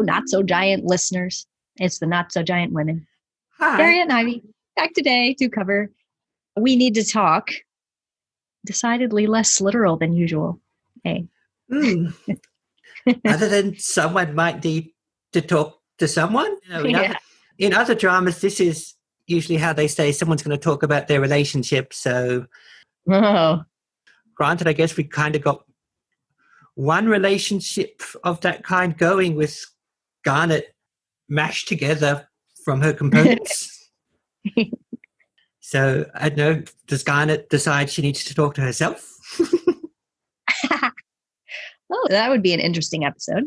not so giant listeners. It's the not so giant women. Hi. Daria and Ivy, back today to cover We Need to Talk. Decidedly less literal than usual. Hey. Other than someone might need to talk to someone. In other dramas, this is usually how they say someone's going to talk about their relationship. So, granted, I guess we kind of got one relationship of that kind going with Garnet mashed together from her components. So, I don't know, does Garnet decide she needs to talk to herself? Oh, that would be an interesting episode.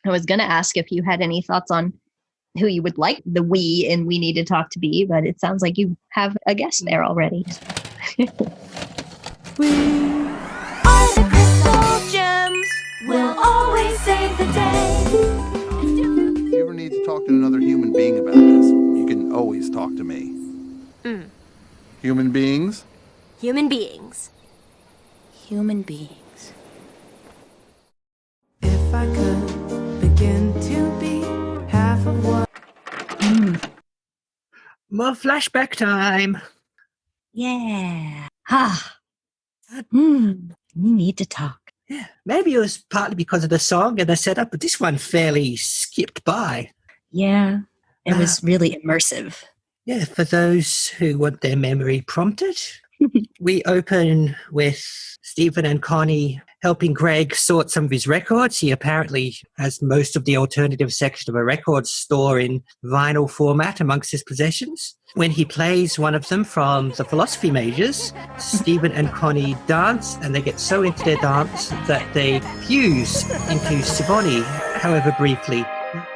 I was going to ask if you had any thoughts on who you would like the we in We Need to Talk to be, but it sounds like you have a guest there already. We are the crystal gems. We'll always save the day. If you ever need to talk to another human being about this, you can always talk to me. Human beings? Human beings. Human beings. If I could begin to be half of what... More flashback time. Yeah. We need to talk. Yeah, maybe it was partly because of the song and the setup, but this one fairly skipped by. Yeah, it was really immersive. Yeah, for those who want their memory prompted, we open with Stephen and Connie helping Greg sort some of his records. He apparently has most of the alternative section of a record store in vinyl format amongst his possessions. When he plays one of them from the philosophy majors, Stephen and Connie dance, and they get so into their dance that they fuse into Sivoni, however briefly.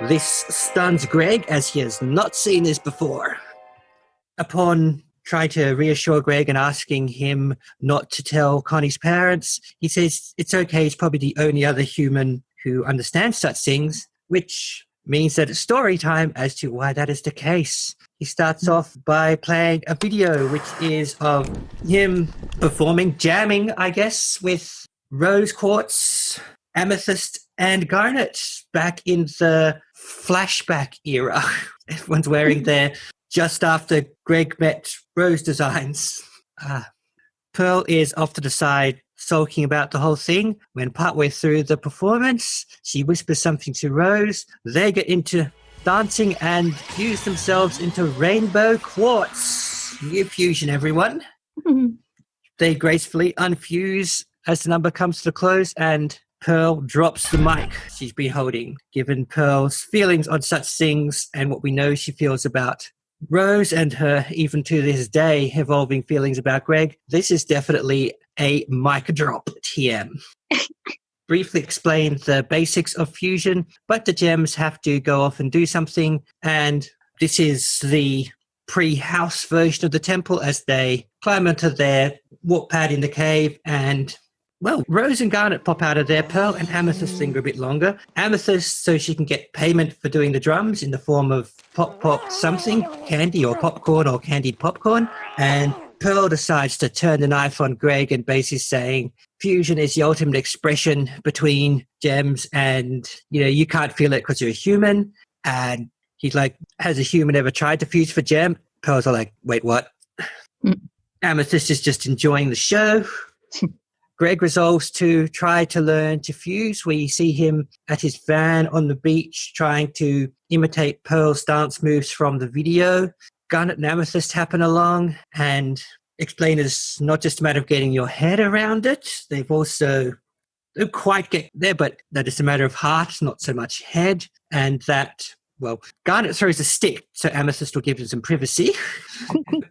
This stuns Greg as he has not seen this before. Upon trying to reassure Greg and asking him not to tell Connie's parents, he says it's okay, he's probably the only other human who understands such things, which means that it's story time as to why that is the case. He starts off by playing a video, which is of him performing, jamming, I guess, with Rainbow Quartz, Amethyst, and Garnet back in the flashback era. Everyone's wearing their just after Greg met Rose designs. Pearl is off to the side sulking about the whole thing when partway through the performance, she whispers something to Rose. They get into dancing and fuse themselves into Rainbow Quartz. New fusion, everyone. They gracefully unfuse as the number comes to a close and Pearl drops the mic she's been holding. Given Pearl's feelings on such things and what we know she feels about Rose and her, even to this day, evolving feelings about Greg, this is definitely a mic drop TM. Briefly explain the basics of fusion, but the gems have to go off and do something, and this is the pre-house version of the temple as they climb onto their walk pad in the cave, and well, Rose and Garnet pop out of there. Pearl and Amethyst linger a bit longer. Amethyst, so she can get payment for doing the drums in the form of pop something, candy or popcorn or candied popcorn. And Pearl decides to turn the knife on Greg and basically saying fusion is the ultimate expression between gems and, you know, you can't feel it because you're a human. And he's like, has a human ever tried to fuse for gem? Pearl's like, wait, what? Amethyst is just enjoying the show. Greg resolves to try to learn to fuse. We see him at his van on the beach trying to imitate Pearl's dance moves from the video. Garnet and Amethyst happen along and explain it's not just a matter of getting your head around it. They've also don't quite get there, but that it's a matter of heart, not so much head. And that, well, Garnet throws a stick, so Amethyst will give him some privacy.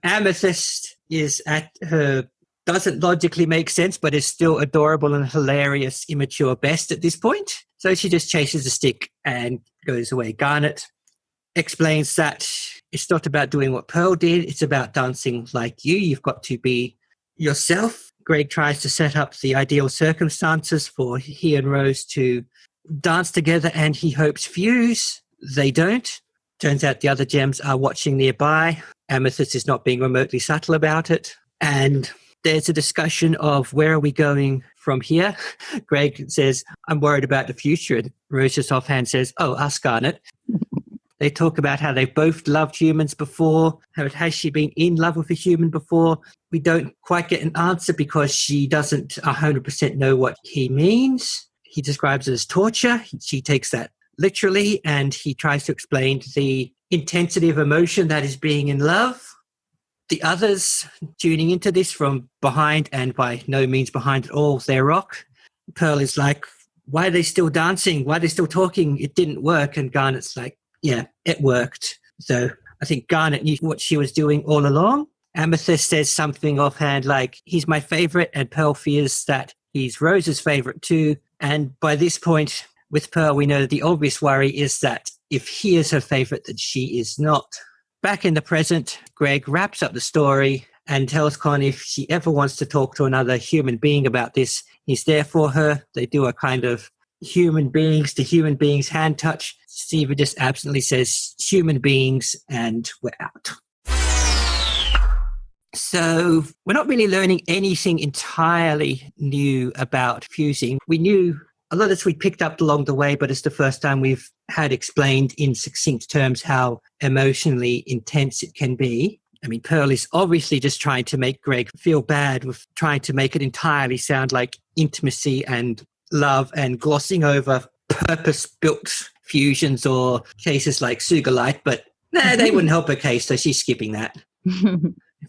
Amethyst is at her... doesn't logically make sense, but is still adorable and hilarious, immature best at this point. So she just chases the stick and goes away. Garnet explains that it's not about doing what Pearl did. It's about dancing like you. You've got to be yourself. Greg tries to set up the ideal circumstances for he and Rose to dance together, and he hopes fuse. They don't. Turns out the other gems are watching nearby. Amethyst is not being remotely subtle about it. And there's a discussion of where are we going from here. Greg says, I'm worried about the future. And Rose just offhand says, oh, ask Garnet. They talk about how they've both loved humans before. Has she been in love with a human before? We don't quite get an answer because she doesn't 100% know what he means. He describes it as torture. She takes that literally, and he tries to explain the intensity of emotion that is being in love. The others tuning into this from behind, and by no means behind at all, their rock. Pearl is like, why are they still dancing? Why are they still talking? It didn't work. And Garnet's like, yeah, it worked. So I think Garnet knew what she was doing all along. Amethyst says something offhand like, he's my favorite, and Pearl fears that he's Rose's favorite too. And by this point, with Pearl, we know that the obvious worry is that if he is her favorite, that she is not. Back in the present, Greg wraps up the story and tells Connie if she ever wants to talk to another human being about this, he's there for her. They do a kind of human beings to human beings hand touch. Steve just absently says human beings, and we're out. So we're not really learning anything entirely new about fusing. We knew a lot of this we picked up along the way, but it's the first time we've had explained in succinct terms how emotionally intense it can be. I mean, Pearl is obviously just trying to make Greg feel bad with trying to make it entirely sound like intimacy and love and glossing over purpose-built fusions or cases like Sugarlight, but they wouldn't help her case, so she's skipping that.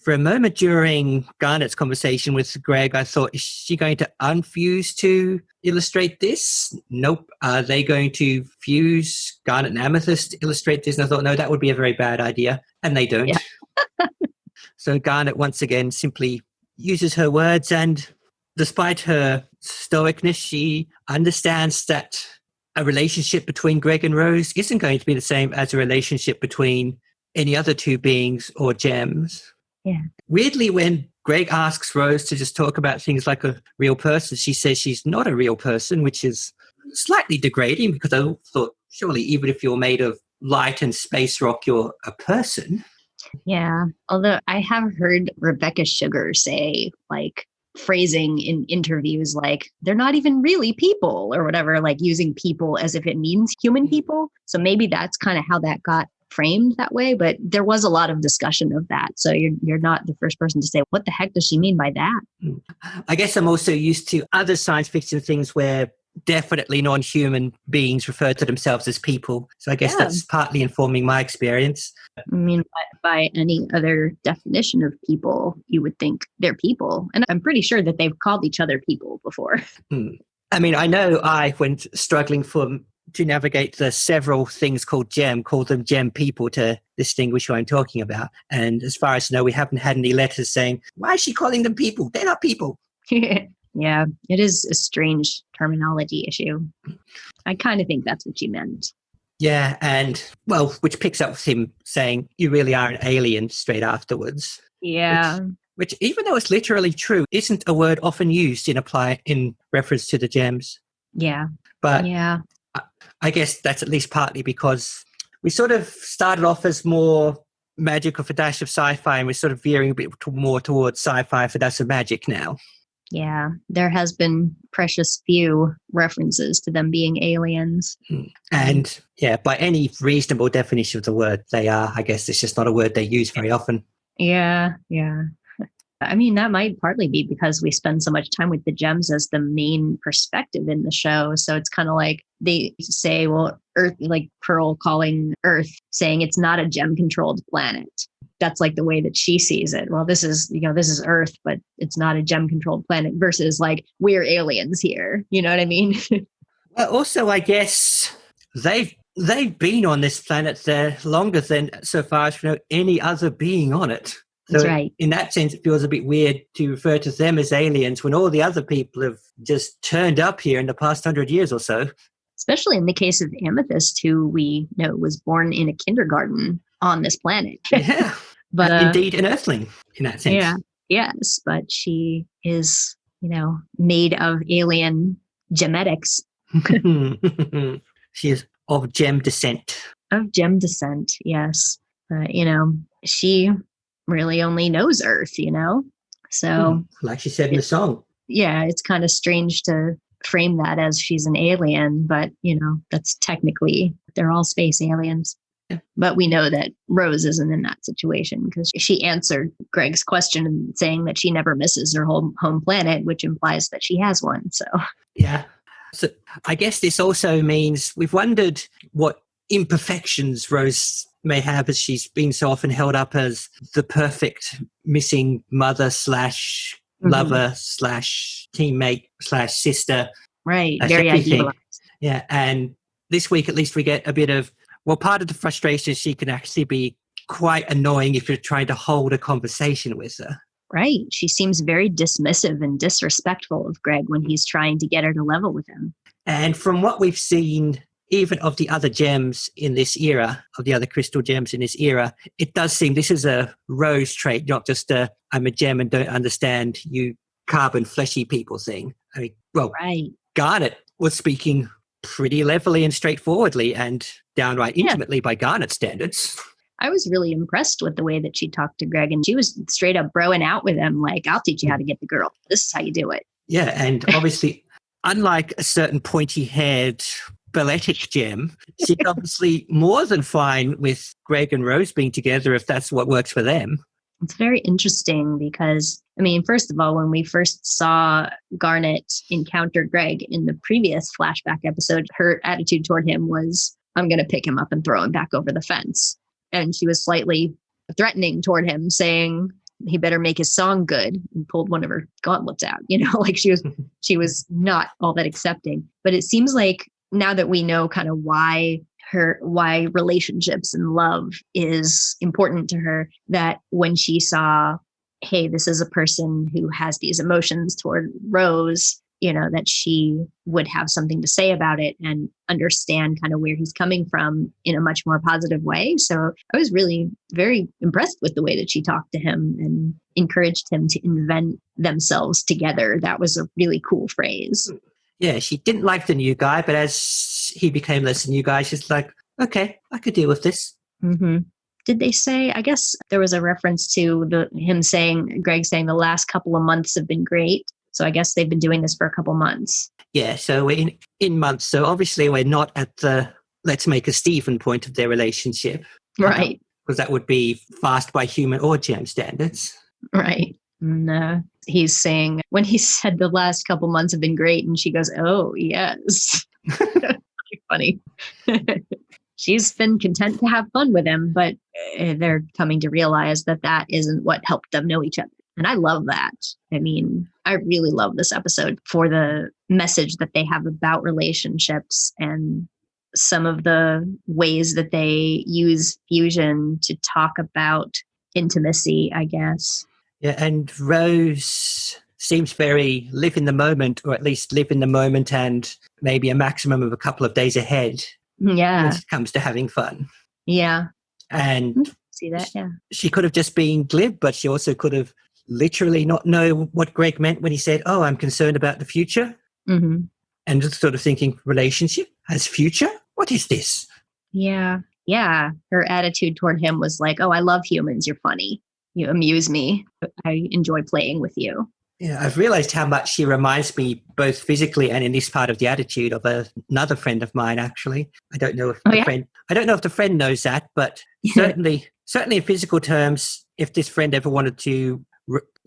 For a moment during Garnet's conversation with Greg, I thought, is she going to unfuse to illustrate this? Nope. Are they going to fuse Garnet and Amethyst to illustrate this? And I thought, no, that would be a very bad idea. And they don't. Yeah. So Garnet, once again, simply uses her words, and despite her stoicness, she understands that a relationship between Greg and Rose isn't going to be the same as a relationship between any other two beings or gems. Yeah. Weirdly, when Greg asks Rose to just talk about things like a real person, she says she's not a real person, which is slightly degrading because I thought, surely even if you're made of light and space rock, you're a person. Yeah. Although I have heard Rebecca Sugar say, like, phrasing in interviews like they're not even really people or whatever, like using people as if it means human people. So maybe that's kind of how that got framed that way, but there was a lot of discussion of that. So you're not the first person to say, what the heck does she mean by that? I guess I'm also used to other science fiction things where definitely non-human beings refer to themselves as people. So I guess that's partly informing my experience. I mean, by any other definition of people, you would think they're people. And I'm pretty sure that they've called each other people before. I mean, I know when struggling to navigate the several things called them gem people to distinguish who I'm talking about. And as far as I know, we haven't had any letters saying, why is she calling them people? They're not people. Yeah, it is a strange terminology issue. I kind of think that's what she meant. Yeah, and, well, which picks up with him saying, you really are an alien straight afterwards. Yeah. Which even though it's literally true, isn't a word often used in reference to the gems. Yeah. But yeah. I guess that's at least partly because we sort of started off as more magic with a dash of sci-fi, and we're sort of veering a bit more towards sci-fi with a dash of magic now. Yeah, there has been precious few references to them being aliens. And yeah, by any reasonable definition of the word, they are. I guess it's just not a word they use very often. Yeah. I mean, that might partly be because we spend so much time with the gems as the main perspective in the show. So it's kind of like they say, well, Earth, like Pearl calling Earth, saying it's not a gem-controlled planet. That's like the way that she sees it. Well, this is Earth, but it's not a gem-controlled planet versus like we're aliens here. You know what I mean? Well, also, I guess they've been on this planet there longer than, so far as we know, any other being on it. So That's right. In that sense, it feels a bit weird to refer to them as aliens when all the other people have just turned up here in the past 100 years or so. Especially in the case of Amethyst, who we know was born in a kindergarten on this planet. Yeah, but indeed an Earthling in that sense. Yeah, yes, but she is, made of alien gemetics. She is of gem descent. Of gem descent, yes. She really only knows Earth, So, like she said in the song. yeah, it's kind of strange to frame that as she's an alien, but that's technically, they're all space aliens. But we know that Rose isn't in that situation because she answered Greg's question saying that she never misses her home planet, which implies that she has one. So, yeah. So I guess this also means we've wondered what imperfections Rose may have, as she's been so often held up as the perfect missing mother slash lover slash teammate slash sister. Right. Very idealized. Yeah. And this week, at least, we get a bit of, well, part of the frustration is she can actually be quite annoying if you're trying to hold a conversation with her. Right. She seems very dismissive and disrespectful of Greg when he's trying to get her to level with him. And from what we've seen, even of the other gems in this era, of the other crystal gems in this era, it does seem this is a Rose trait, not just a I'm a gem and don't understand you carbon fleshy people thing. I mean, well, right. Garnet was speaking pretty levelly and straightforwardly and downright intimately by Garnet standards. I was really impressed with the way that she talked to Greg, and she was straight up broing out with him, like, I'll teach you how to get the girl. This is how you do it. Yeah, and obviously, unlike a certain pointy-haired balletic gem, she's obviously more than fine with Greg and Rose being together if that's what works for them. It's very interesting because, I mean, first of all, when we first saw Garnet encounter Greg in the previous flashback episode, her attitude toward him was, I'm going to pick him up and throw him back over the fence. And she was slightly threatening toward him, saying he better make his song good, and pulled one of her gauntlets out. Like she was not all that accepting. But it seems like now that we know kind of why relationships and love is important to her, that when she saw, hey, this is a person who has these emotions toward Rose, that she would have something to say about it and understand kind of where he's coming from in a much more positive way. So I was really very impressed with the way that she talked to him and encouraged him to invent themselves together. That was a really cool phrase. Yeah, she didn't like the new guy, but as he became less new guy, she's like, okay, I could deal with this. Mm-hmm. Did they say, I guess there was a reference to Greg saying the last couple of months have been great. So I guess they've been doing this for a couple months. Yeah, so we're in months. So obviously we're not at the let's make a Stephen point of their relationship. Right. Because that would be fast by human or gem standards. Right. And he's saying, when he said the last couple months have been great, and she goes, oh, yes. Funny. She's been content to have fun with him, but they're coming to realize that isn't what helped them know each other. And I love that. I mean, I really love this episode for the message that they have about relationships and some of the ways that they use fusion to talk about intimacy, I guess. Yeah, and Rose seems very live in the moment, or at least live in the moment and maybe a maximum of a couple of days ahead. Yeah. When it comes to having fun. Yeah. And see that, yeah. She could have just been glib, but she also could have literally not know what Greg meant when he said, oh, I'm concerned about the future. Mm-hmm. And just sort of thinking, relationship has future? What is this? Yeah. Yeah. Her attitude toward him was like, oh, I love humans. You're funny. You amuse me. I enjoy playing with you. Yeah, I've realized how much she reminds me, both physically and in this part of the attitude, of another friend of mine, actually. I don't know if the friend knows that, but certainly in physical terms, if this friend ever wanted to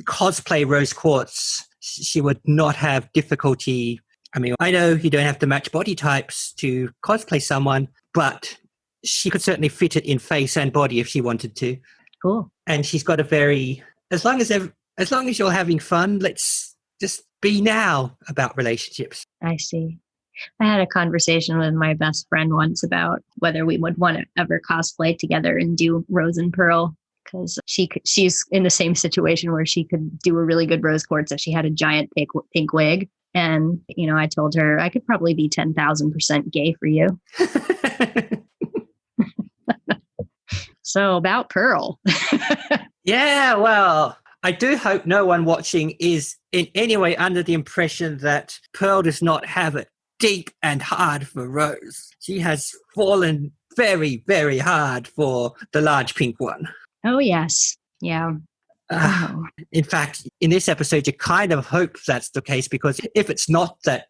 cosplay Rose Quartz, she would not have difficulty. I mean, I know you don't have to match body types to cosplay someone, but she could certainly fit it in face and body if she wanted to. Cool. And she's got a very, as long as you're having fun, let's just be now about relationships. I see. I had a conversation with my best friend once about whether we would want to ever cosplay together and do Rose and Pearl, because she's in the same situation where she could do a really good Rose Quartz if she had a giant pink wig. And, I told her I could probably be 10,000% gay for you. So about Pearl. Yeah, well, I do hope no one watching is in any way under the impression that Pearl does not have it deep and hard for Rose. She has fallen very, very hard for the large pink one. Oh, yes. Yeah. Oh. In fact, in this episode, you kind of hope that's the case, because if it's not that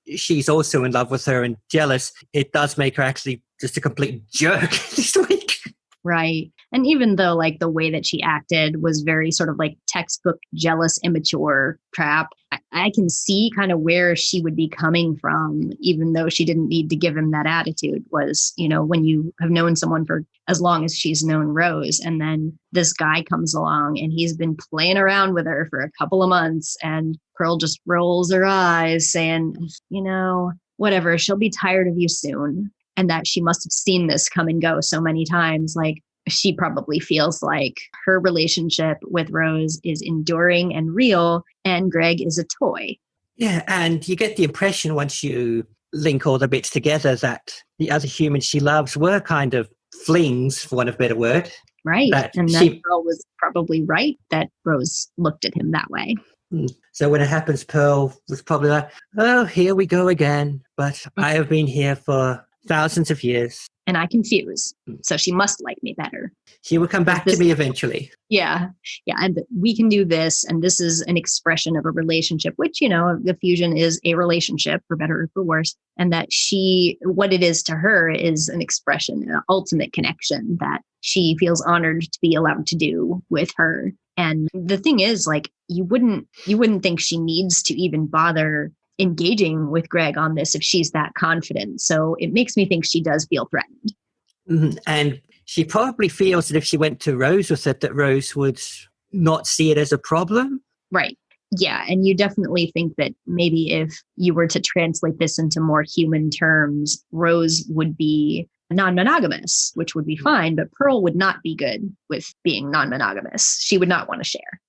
she's also in love with her and jealous, it does make her actually just a complete jerk this week. Right. And even though like the way that she acted was very sort of like textbook jealous, immature trap, I can see kind of where she would be coming from, even though she didn't need to give him that attitude. Was, you know, when you have known someone for as long as she's known Rose, and then this guy comes along and he's been playing around with her for a couple of months, and Pearl just rolls her eyes saying, you know, whatever, she'll be tired of you soon. And that she must have seen this come and go so many times. Like, she probably feels like her relationship with Rose is enduring and real, and Greg is a toy. Yeah, and you get the impression once you link all the bits together that the other humans she loves were kind of flings, for want of a better word. Right. And she, that Pearl was probably right that Rose looked at him that way. So when it happens, Pearl was probably like, oh, here we go again. But I have been here for thousands of years. And I confuse. So she must like me better. She will come back to me eventually. Yeah. Yeah. And we can do this. And this is an expression of a relationship, which, you know, the fusion is a relationship, for better or for worse. And that what it is to her is an expression, an ultimate connection that she feels honored to be allowed to do with her. And the thing is, like, you wouldn't think she needs to even bother engaging with Greg on this if she's that confident. So it makes me think she does feel threatened. Mm-hmm. And she probably feels that if she went to Rose with it, that Rose would not see it as a problem. Right. Yeah. And you definitely think that maybe if you were to translate this into more human terms, Rose would be non-monogamous, which would be fine, but Pearl would not be good with being non-monogamous. She would not want to share.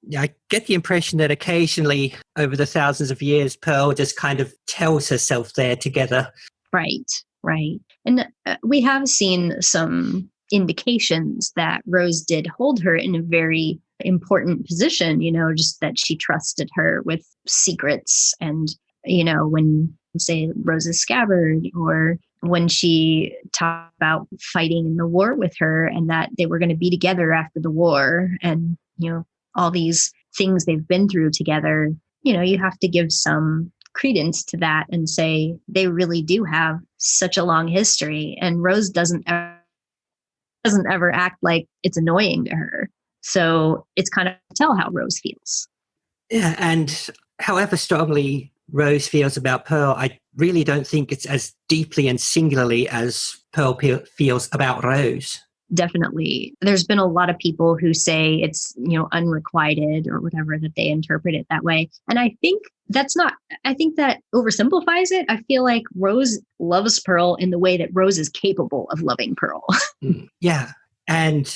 Yeah, I get the impression that occasionally over the thousands of years, Pearl just kind of tells herself they're together. Right, right. And we have seen some indications that Rose did hold her in a very important position, you know, just that she trusted her with secrets. And, you know, when, say, Rose's scabbard, or when she talked about fighting in the war with her, and that they were going to be together after the war, and, you know, all these things they've been through together, you know, you have to give some credence to that and say they really do have such a long history. And Rose doesn't ever act like it's annoying to her. So it's kind of tell how Rose feels. Yeah, and however strongly Rose feels about Pearl, I really don't think it's as deeply and singularly as Pearl feels about Rose. Definitely. There's been a lot of people who say it's, you know, unrequited or whatever, that they interpret it that way. And I think I think that oversimplifies it. I feel like Rose loves Pearl in the way that Rose is capable of loving Pearl. Yeah. And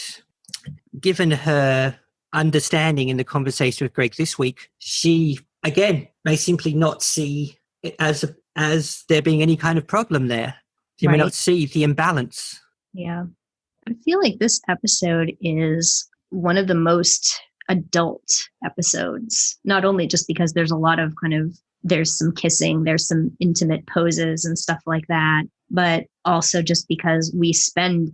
given her understanding in the conversation with Greg this week, she, again, may simply not see it as there being any kind of problem there. She may not see the imbalance. Yeah. I feel like this episode is one of the most adult episodes, not only just because there's a lot of there's some kissing, there's some intimate poses and stuff like that, but also just because we spend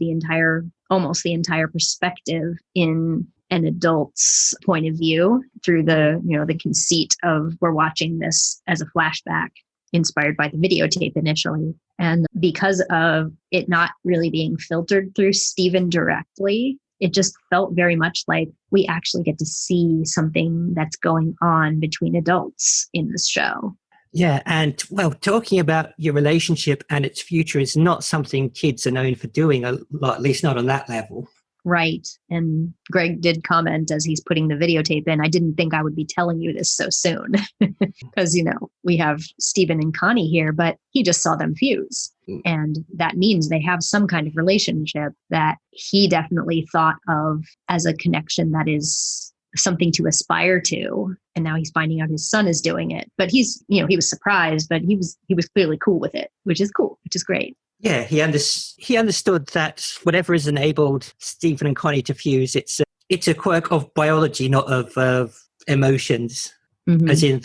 almost the entire perspective in an adult's point of view through the conceit of we're watching this as a flashback inspired by the videotape initially. And because of it not really being filtered through Stephen directly, it just felt very much like we actually get to see something that's going on between adults in this show. Yeah, and well, talking about your relationship and its future is not something kids are known for doing a lot, at least not on that level. Right. And Greg did comment as he's putting the videotape in, I didn't think I would be telling you this so soon because, we have Stephen and Connie here, but he just saw them fuse. And that means they have some kind of relationship that he definitely thought of as a connection that is something to aspire to. And now he's finding out his son is doing it. But he was surprised, but he was clearly cool with it, which is cool, which is great. Yeah, he understood that whatever has enabled Stephen and Connie to fuse, it's a quirk of biology, not of emotions. Mm-hmm. As in,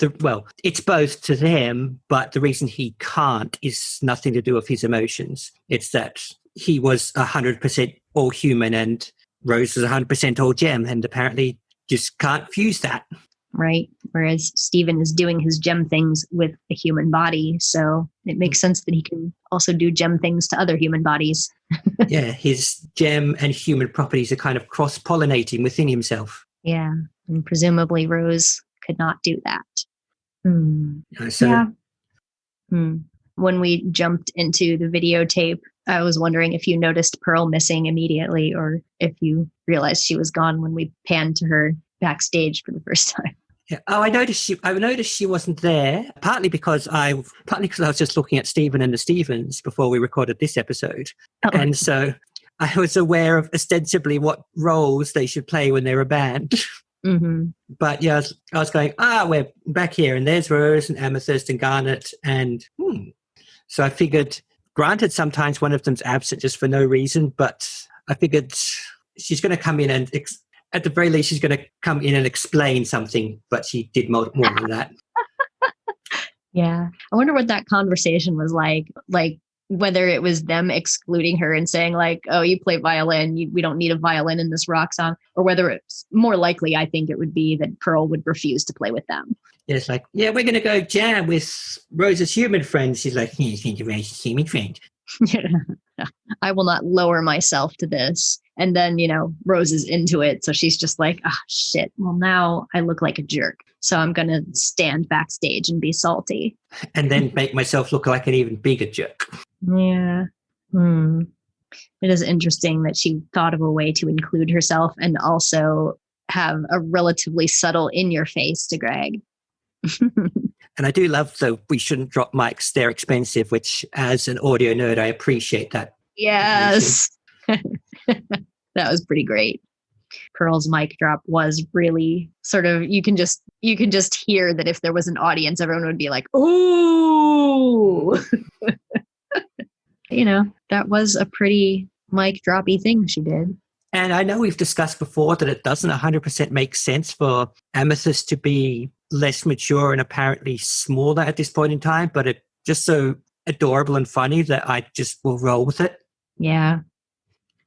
it's both to them, but the reason he can't is nothing to do with his emotions. It's that he was 100% all human and Rose was 100% all gem, and apparently just can't fuse that. Right. Whereas Steven is doing his gem things with a human body. So it makes sense that he can also do gem things to other human bodies. Yeah, his gem and human properties are kind of cross-pollinating within himself. Yeah. And presumably Rose could not do that. So, Yeah. When we jumped into the videotape, I was wondering if you noticed Pearl missing immediately or if you realized she was gone when we panned to her backstage for the first time. yeah. Oh, I noticed she wasn't there. Partly because I was just looking at Stephen and the Stevens before we recorded this episode, and so I was aware of ostensibly what roles they should play when they're a band. But yeah, I was going, we're back here, and there's Rose and Amethyst and Garnet, and so I figured, granted, sometimes one of them's absent just for no reason, but I figured she's going to come in and, at the very least, she's going to come in and explain something, but she did more than that. Yeah. I wonder what that conversation was like whether it was them excluding her and saying like, oh, you play violin, we don't need a violin in this rock song, or whether it's more likely, I think it would be that Pearl would refuse to play with them. Yeah, it's like, yeah, we're going to go jam with Rose's human friend. She's like, you think Rose's human friend? I will not lower myself to this. And then, Rose is into it. So she's just like, shit. Well, now I look like a jerk. So I'm going to stand backstage and be salty. And then make myself look like an even bigger jerk. Yeah. It is interesting that she thought of a way to include herself and also have a relatively subtle in your face to Greg. And I do love the "we shouldn't drop mics, they're expensive," which as an audio nerd, I appreciate that. Yes. That was pretty great. Pearl's mic drop was really sort of, you can just hear that if there was an audience, everyone would be like, ooh. That was a pretty mic droppy thing she did. And I know we've discussed before that it doesn't 100% make sense for Amethyst to be less mature and apparently smaller at this point in time, but it's just so adorable and funny that I just will roll with it. Yeah.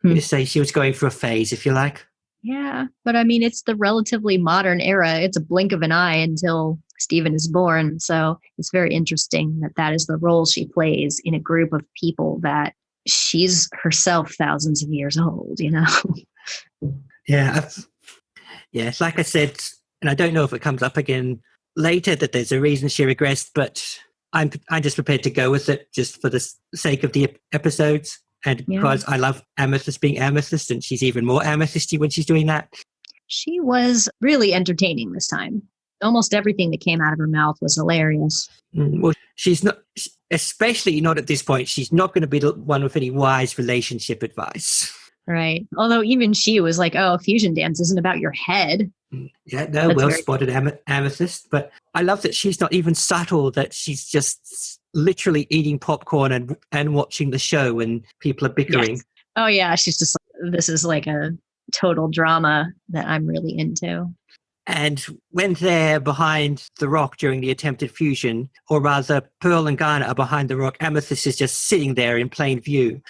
You say she was going through a phase, if you like. Yeah, but I mean, it's the relatively modern era. It's a blink of an eye until Stephen is born. So it's very interesting that is the role she plays in a group of people that she's herself thousands of years old, Yeah. It's like I said, and I don't know if it comes up again later that there's a reason she regressed, but I'm just prepared to go with it just for the sake of the episodes. And because I love Amethyst being Amethyst, and she's even more amethysty when she's doing that. She was really entertaining this time. Almost everything that came out of her mouth was hilarious. Well, she's not, especially not at this point, she's not going to be the one with any wise relationship advice. Right. Although even she was like, oh, fusion dance isn't about your head. Yeah, no, well spotted, Amethyst. But I love that she's not even subtle, that she's just literally eating popcorn and watching the show when people are bickering. Yes. Oh, yeah. She's just like, this is like a total drama that I'm really into. And when they're behind the rock during the attempted fusion, or rather Pearl and Garnet are behind the rock, Amethyst is just sitting there in plain view.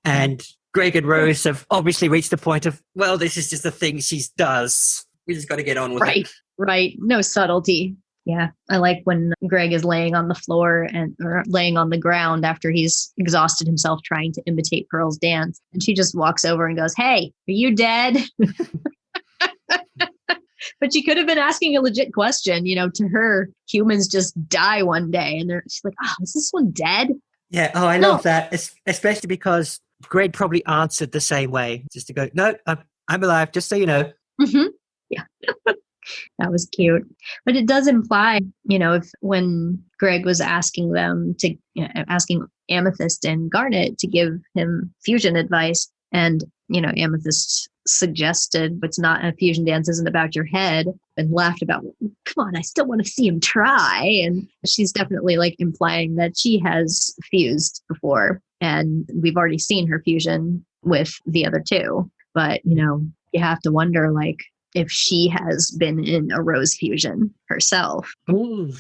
And Greg and Rose have obviously reached the point of, well, this is just the thing she does. We just got to get on with it. Right. No subtlety. Yeah. I like when Greg is laying on the floor or laying on the ground after he's exhausted himself trying to imitate Pearl's dance. And she just walks over and goes, hey, are you dead? But she could have been asking a legit question. To her, humans just die one day. And she's like, oh, is this one dead? Yeah. Oh, I love that. Especially because Greg probably answered the same way. Just to go, no, I'm alive, just so you know. Mm-hmm. Yeah. That was cute. But it does imply, if when Greg was asking them to, asking Amethyst and Garnet to give him fusion advice, and, Amethyst suggested, but it's not a fusion dance isn't about your head, and laughed about, come on, I still want to see him try. And she's definitely like implying that she has fused before, and we've already seen her fusion with the other two. But, you have to wonder, like, if she has been in a Rose fusion herself. Ooh.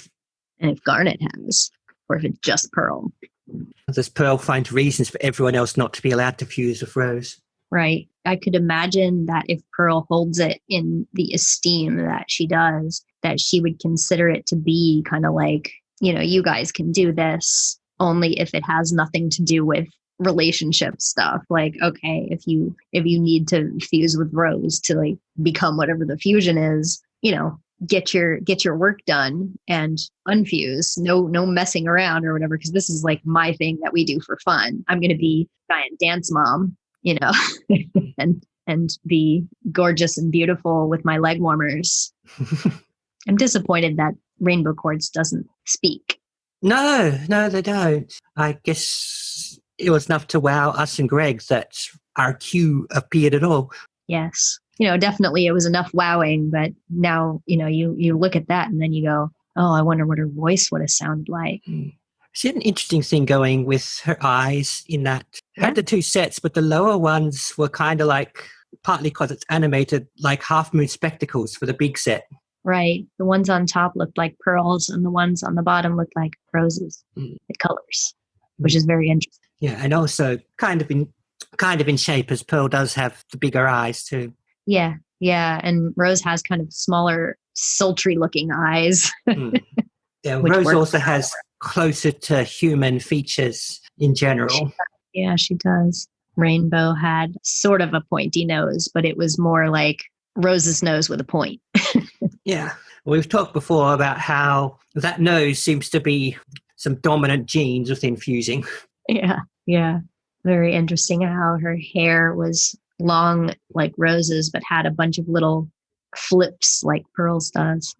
And if Garnet has, or if it's just Pearl. Does Pearl find reasons for everyone else not to be allowed to fuse with Rose? Right. I could imagine that if Pearl holds it in the esteem that she does, that she would consider it to be kind of like, you guys can do this only if it has nothing to do with relationship stuff. Like, okay, if you need to fuse with Rose to like become whatever the fusion is, get your work done and unfuse. No messing around or whatever, because this is like my thing that we do for fun. I'm going to be giant dance mom, and be gorgeous and beautiful with my leg warmers. I'm disappointed that Rainbow Quartz doesn't speak. No, they don't. I guess it was enough to wow us and Greg that our cue appeared at all. Yes. Definitely it was enough wowing, but now, you look at that and then you go, oh, I wonder what her voice would have sounded like. She had an interesting thing going with her eyes in that had the two sets, but the lower ones were kind of like, partly because it's animated, like half moon spectacles for the big set. Right. The ones on top looked like pearls and the ones on the bottom looked like roses, the colors, which is very interesting. Yeah, and also kind of in shape, as Pearl does have the bigger eyes too. Yeah. And Rose has kind of smaller, sultry looking eyes. Yeah, Rose also has closer to human features in general. Yeah, she does. Rainbow had sort of a pointy nose, but it was more like Rose's nose with a point. Yeah. We've talked before about how that nose seems to be some dominant genes within fusing. Yeah. Very interesting how her hair was long like Rose's, but had a bunch of little flips like Pearl's does.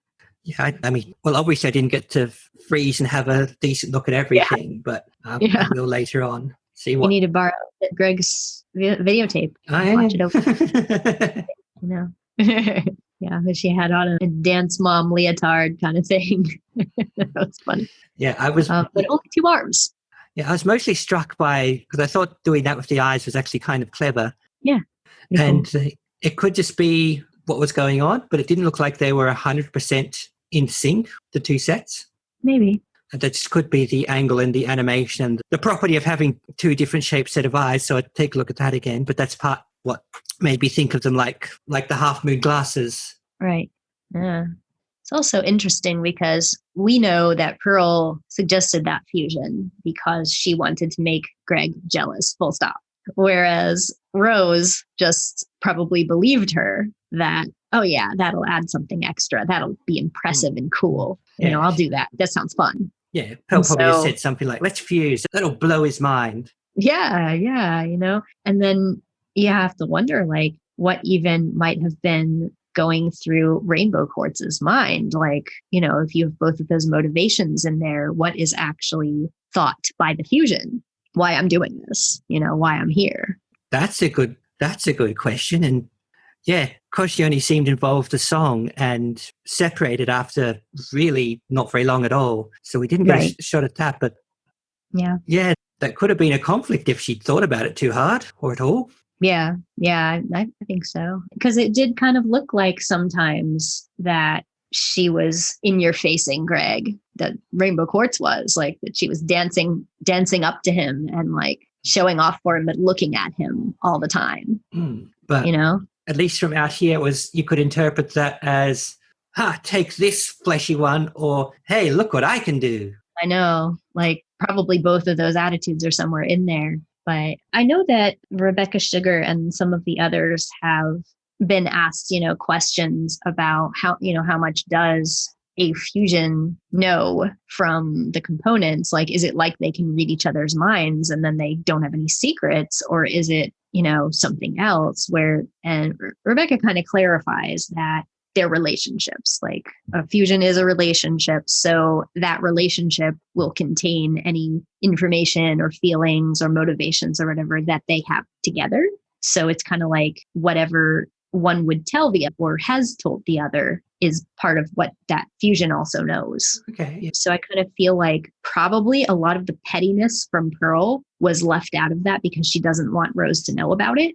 Yeah, I mean, well, obviously I didn't get to freeze and have a decent look at everything, but I will later on. See what you need to borrow Greg's videotape. Watch it over. Yeah, but she had on a dance mom leotard kind of thing. That was funny. Yeah, I was. But only 2 arms. Yeah, I was mostly struck by, because I thought doing that with the eyes was actually kind of clever. Yeah. And it could just be what was going on, but it didn't look like they were 100% in sync, the two sets. Maybe. And that just could be the angle and the animation and the property of having 2 different shaped set of eyes. So I'd take a look at that again. But that's part what made me think of them like the half moon glasses. Right. Yeah. It's also interesting because we know that Pearl suggested that fusion because she wanted to make Greg jealous, full stop. Whereas Rose just probably believed her that, oh yeah, that'll add something extra. That'll be impressive and cool. Yeah. I'll do that. That sounds fun. Yeah, Pearl probably said something like, let's fuse. That'll blow his mind. Yeah, and then you have to wonder, like, what even might have been going through Rainbow Quartz's mind. Like, if you have both of those motivations in there, what is actually thought by the fusion? Why I'm doing this, why I'm here. That's a good question. And yeah, Koshi only seemed involved the song and separated after really not very long at all. So we didn't get a shot at that. But yeah, that could have been a conflict if she'd thought about it too hard or at all. Yeah, I think so. Because it did kind of look like sometimes that she was in your facing Greg, that Rainbow Quartz was, like that she was dancing up to him and like showing off for him, but looking at him all the time. But at least from out here, you could interpret that as, take this fleshy one, or hey, look what I can do. I know, like probably both of those attitudes are somewhere in there. But I know that Rebecca Sugar and some of the others have been asked, questions about how much does a fusion know from the components? Like, is it like they can read each other's minds and then they don't have any secrets? Or is it, something else and Rebecca kind of clarifies that they're relationships. Like a fusion is a relationship. So that relationship will contain any information or feelings or motivations or whatever that they have together. So it's kind of like whatever one would tell the other or has told the other is part of what that fusion also knows. Okay. Yeah. So I kind of feel like probably a lot of the pettiness from Pearl was left out of that because she doesn't want Rose to know about it.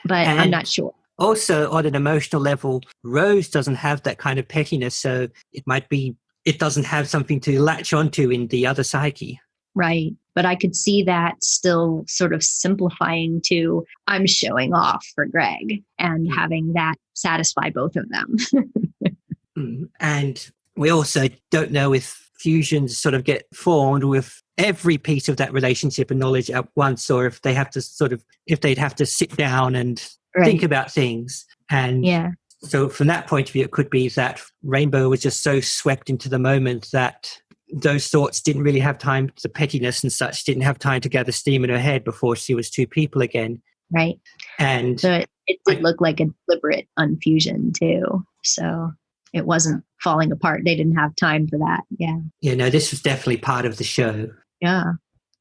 But I'm not sure. Also, on an emotional level, Rose doesn't have that kind of pettiness, so it might be it doesn't have something to latch onto in the other psyche. Right. But I could see that still sort of simplifying to I'm showing off for Greg and having that satisfy both of them. And we also don't know if fusions sort of get formed with every piece of that relationship and knowledge at once, or if they have to if they'd have to sit down and think about things. And so from that point of view, it could be that Rainbow was just so swept into the moment that those thoughts didn't really have time, the pettiness and such didn't have time to gather steam in her head before she was two people again. Right. And so it did look like a deliberate unfusion too. So it wasn't falling apart. They didn't have time for that. Yeah. You know, this was definitely part of the show. Yeah.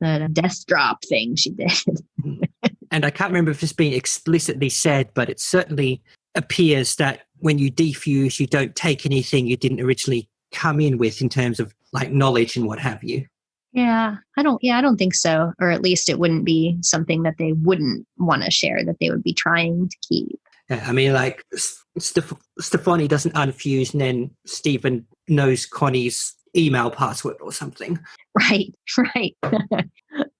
That death drop thing she did. And I can't remember if it's been explicitly said, but it certainly appears that when you defuse, you don't take anything you didn't originally come in with in terms of like knowledge and what have you. I don't think so. Or at least it wouldn't be something that they wouldn't want to share, that they would be trying to keep. Yeah, I mean, like Stefani doesn't unfuse and then Stephen knows Connie's email password or something. Right.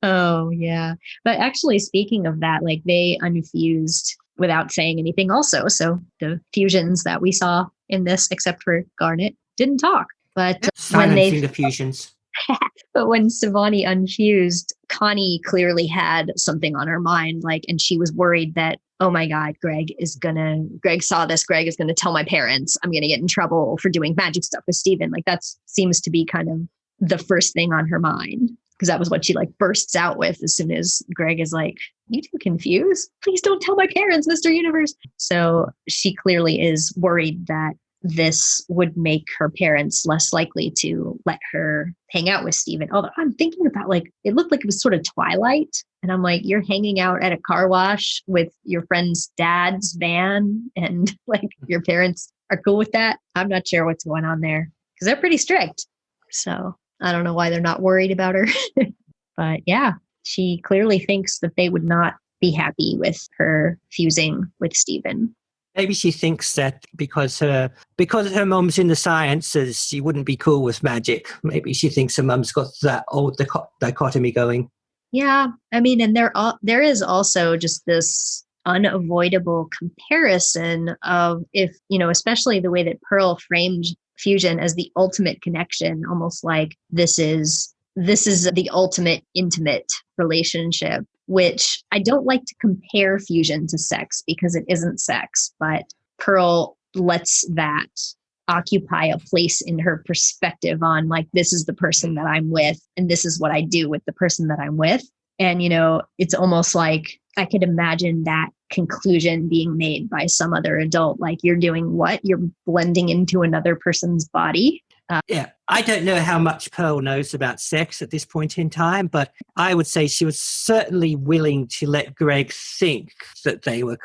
Oh, yeah. But actually, speaking of that, like they unfused without saying anything also. So the fusions that we saw in this, except for Garnet, didn't talk. But silencing the fusions. But when Stefani unfused, Connie clearly had something on her mind, and she was worried that, oh my God, Greg saw this, Greg is gonna tell my parents, I'm gonna get in trouble for doing magic stuff with Steven. Like that seems to be kind of the first thing on her mind, because that was what she bursts out with as soon as Greg is like, you two confused? Please don't tell my parents, Mr. Universe. So she clearly is worried that this would make her parents less likely to let her hang out with Steven. Although I'm thinking about it looked like it was sort of Twilight. And I'm like, you're hanging out at a car wash with your friend's dad's van and your parents are cool with that. I'm not sure what's going on there because they're pretty strict. So I don't know why they're not worried about her. But yeah, she clearly thinks that they would not be happy with her fusing with Steven. Maybe she thinks that because her mum's in the sciences, she wouldn't be cool with magic. Maybe she thinks her mum's got that old dichotomy going. Yeah, I mean, and there is also just this unavoidable comparison of if, especially the way that Pearl framed fusion as the ultimate connection, almost like this is the ultimate intimate relationship, which I don't like to compare fusion to sex because it isn't sex, but Pearl lets that occupy a place in her perspective on this is the person that I'm with and this is what I do with the person that I'm with. And, it's almost like I could imagine that conclusion being made by some other adult, you're doing what? You're blending into another person's body. Yeah, I don't know how much Pearl knows about sex at this point in time, but I would say she was certainly willing to let Greg think that they were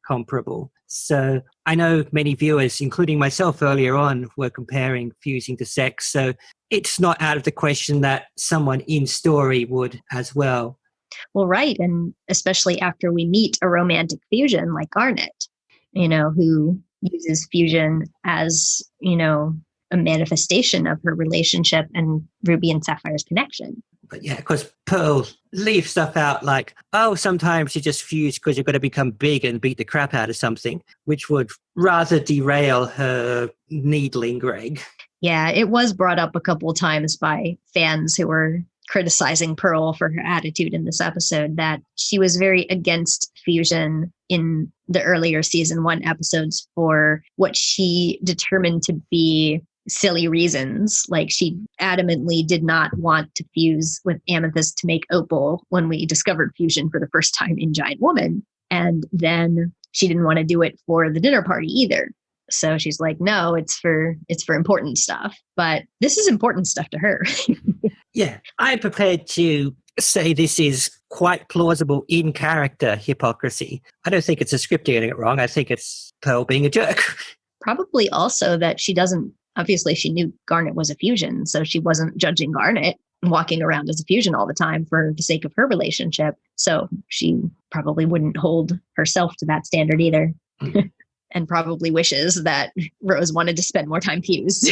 comparable. So I know many viewers, including myself earlier on, were comparing fusing to sex. So it's not out of the question that someone in story would as well. Well, right. And especially after we meet a romantic fusion like Garnet, who uses fusion as, a manifestation of her relationship and Ruby and Sapphire's connection. But yeah, because Pearl leaves stuff out sometimes you just fuse because you're going to become big and beat the crap out of something, which would rather derail her needling Greg. Yeah, it was brought up a couple of times by fans who were criticizing Pearl for her attitude in this episode, that she was very against fusion in the earlier season 1 episodes for what she determined to be silly reasons. She adamantly did not want to fuse with Amethyst to make Opal when we discovered fusion for the first time in Giant Woman. And then she didn't want to do it for the dinner party either. So she's like, no, it's for important stuff. But this is important stuff to her. Yeah, I'm prepared to say this is quite plausible in character hypocrisy. I don't think it's a script getting it wrong. I think it's Pearl being a jerk. Probably also that obviously she knew Garnet was a fusion, so she wasn't judging Garnet and walking around as a fusion all the time for the sake of her relationship. So she probably wouldn't hold herself to that standard either. And probably wishes that Rose wanted to spend more time fused.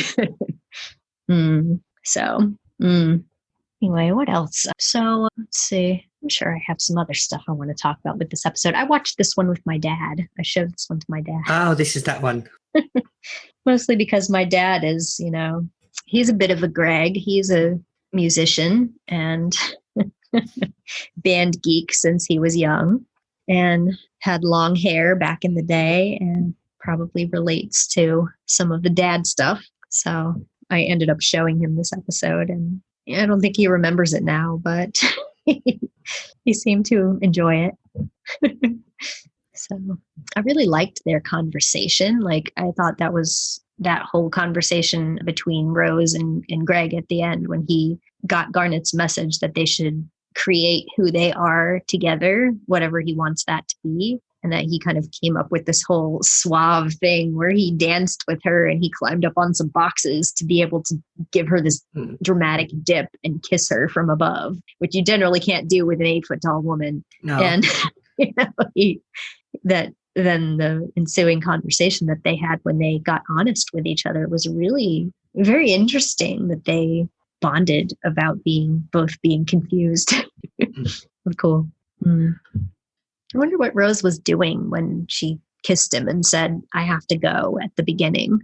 Anyway, what else? So let's see. I'm sure I have some other stuff I want to talk about with this episode. I watched this one with my dad. I showed this one to my dad. Oh, this is that one. Mostly because my dad is, he's a bit of a Greg. He's a musician and band geek since he was young and had long hair back in the day and probably relates to some of the dad stuff. So I ended up showing him this episode, and I don't think he remembers it now, but he seemed to enjoy it. So I really liked their conversation. Like, I thought that whole conversation between Rose and Greg at the end, when he got Garnet's message that they should create who they are together, whatever he wants that to be. And that he kind of came up with this whole suave thing where he danced with her and he climbed up on some boxes to be able to give her this dramatic dip and kiss her from above, which you generally can't do with an 8-foot tall woman. No. And then the ensuing conversation that they had when they got honest with each other was really very interesting, that they bonded about both being confused. Cool. I wonder what Rose was doing when she kissed him and said, "I have to go" at the beginning.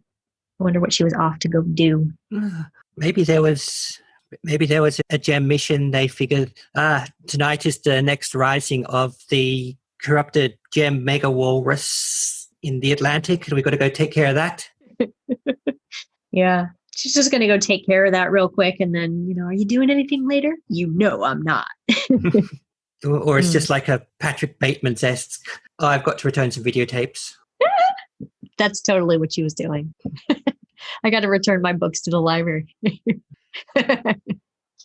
I wonder what she was off to go do. Maybe there was a gem mission. They figured, tonight is the next rising of the corrupted gem mega walrus in the Atlantic, and we've got to go take care of that. Yeah. She's just going to go take care of that real quick. And then, are you doing anything later? I'm not. Or it's just like a Patrick Bateman-esque, I've got to return some videotapes. That's totally what she was doing. I got to return my books to the library.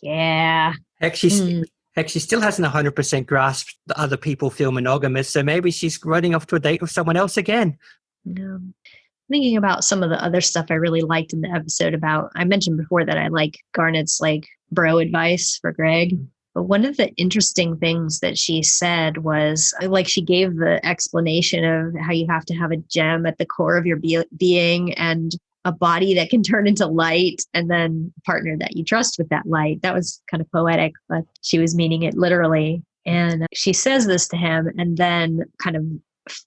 Yeah. Heck, she still hasn't 100% grasped that other people feel monogamous, so maybe she's running off to a date with someone else again. No. Thinking about some of the other stuff I really liked in the episode I mentioned before that I like Garnet's bro advice for Greg. But one of the interesting things that she said was, she gave the explanation of how you have to have a gem at the core of your being and a body that can turn into light, and then a partner that you trust with that light. That was kind of poetic, but she was meaning it literally. And she says this to him and then kind of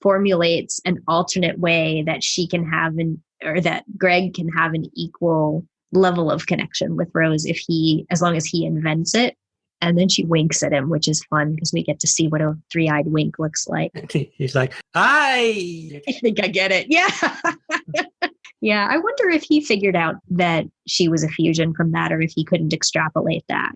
formulates an alternate way that she can have or that Greg can have an equal level of connection with Rose as long as he invents it. And then she winks at him, which is fun because we get to see what a 3-eyed wink looks like. He's like, I think I get it. Yeah. Yeah. I wonder if he figured out that she was a fusion from that, or if he couldn't extrapolate that.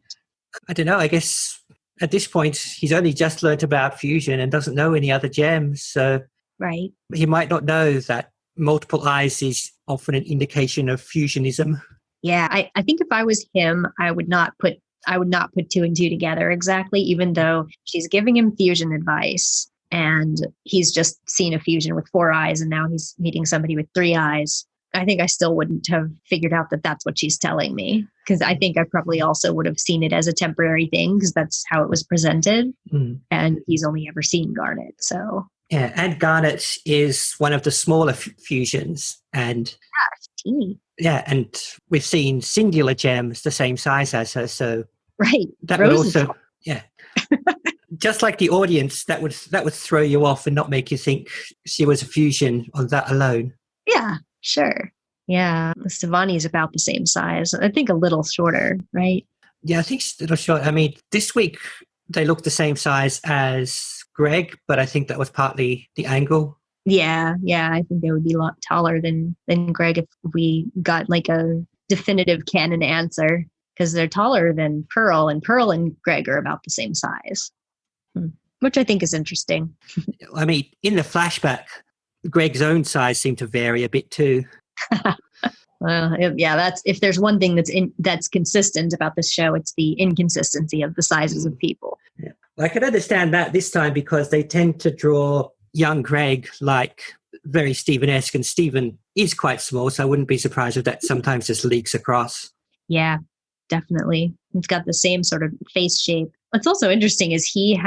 I don't know. I guess at this point, he's only just learnt about fusion and doesn't know any other gems. So right. He might not know that multiple eyes is often an indication of fusionism. Yeah. I think if I was him, I would not put 2 and 2 together exactly, even though she's giving him fusion advice and he's just seen a fusion with 4 eyes and now he's meeting somebody with 3 eyes. I think I still wouldn't have figured out that that's what she's telling me, because I think I probably also would have seen it as a temporary thing because that's how it was presented. And he's only ever seen Garnet. So yeah, and Garnet is one of the smaller fusions, and it's teeny. Yeah, and we've seen singular gems the same size as her, so right. That would also, yeah. Just like the audience, that would throw you off and not make you think she was a fusion on that alone. Yeah, sure. Yeah, Stevani is about the same size. I think a little shorter, right? Yeah, I think it's a little short. I mean, this week they look the same size as Greg, but I think that was partly the angle. Yeah, I think they would be a lot taller than Greg if we got a definitive canon answer, because they're taller than Pearl, and Pearl and Greg are about the same size, which I think is interesting. I mean, in the flashback, Greg's own size seemed to vary a bit too. Well, yeah, that's if there's one thing that's consistent about this show, it's the inconsistency of the sizes of people. Yeah. I can understand that this time because they tend to draw young Greg very Stephen-esque, and Stephen is quite small, so I wouldn't be surprised if that sometimes just leaks across. Yeah, definitely. It's got the same sort of face shape. What's also interesting is he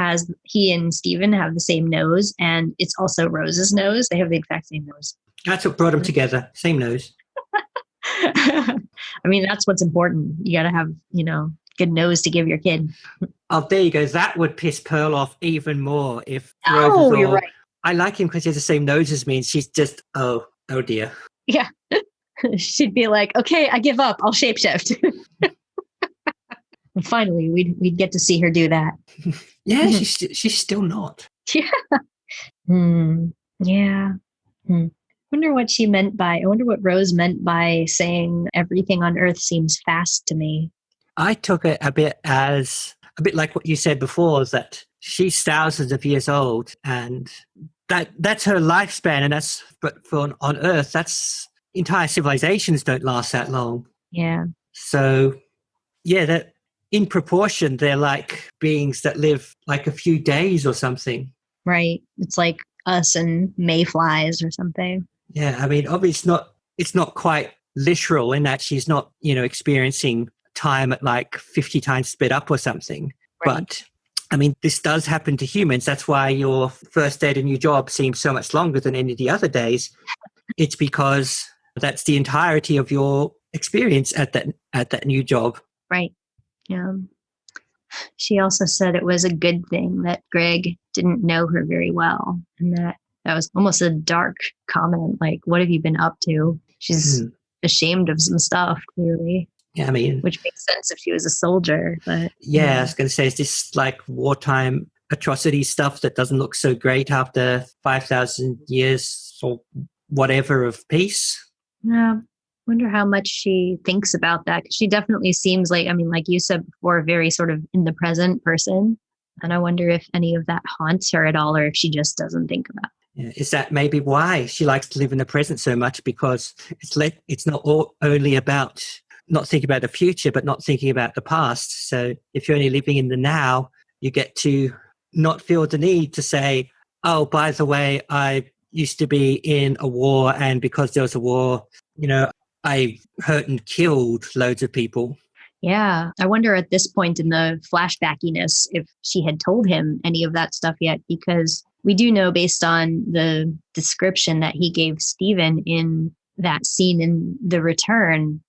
and Stephen have the same nose, and it's also Rose's nose. They have the exact same nose. That's what brought them together. Same nose. I mean, that's what's important. You got to have, good nose to give your kid. Oh, there you go. That would piss Pearl off even more if Rose is Oh, you're all, right. I like him because he has the same nose as me, and she's just, oh dear. Yeah. She'd be like, okay, I give up. I'll shapeshift. And finally, we'd get to see her do that. Yeah, she's still not. Yeah. Yeah. Wonder what she meant by, I wonder what Rose meant by saying everything on Earth seems fast to me. I took it a bit like what you said before, is that she's thousands of years old, and that's her lifespan, and but on Earth, that's entire civilizations don't last that long. Yeah. So, yeah, that in proportion, they're like beings that live like a few days or something. Right. It's like us and mayflies or something. Yeah, I mean, obviously it's not quite literal in that she's not, experiencing time at like 50 times sped up or something. Right. But I mean, this does happen to humans. That's why your first day at a new job seems so much longer than any of the other days. It's because that's the entirety of your experience at that new job. Right. Yeah. She also said it was a good thing that Greg didn't know her very well, and that was almost a dark comment. Like, what have you been up to? She's ashamed of some stuff, clearly. Yeah, I mean, which makes sense if she was a soldier. But yeah, I was going to say, is this like wartime atrocity stuff that doesn't look so great after 5,000 years or whatever of peace? Yeah. Wonder how much she thinks about that. 'Cause she definitely seems like, I mean, like you said before, very sort of in the present person. And I wonder if any of that haunts her at all, or if she just doesn't think about it. Yeah. Is that maybe why she likes to live in the present so much? Because it's not only about not thinking about the future, but not thinking about the past. So if you're only living in the now, you get to not feel the need to say, oh, by the way, I used to be in a war, and because there was a war, I hurt and killed loads of people. Yeah. I wonder at this point in the flashbackiness if she had told him any of that stuff yet, because we do know based on the description that he gave Stephen in that scene in The Return,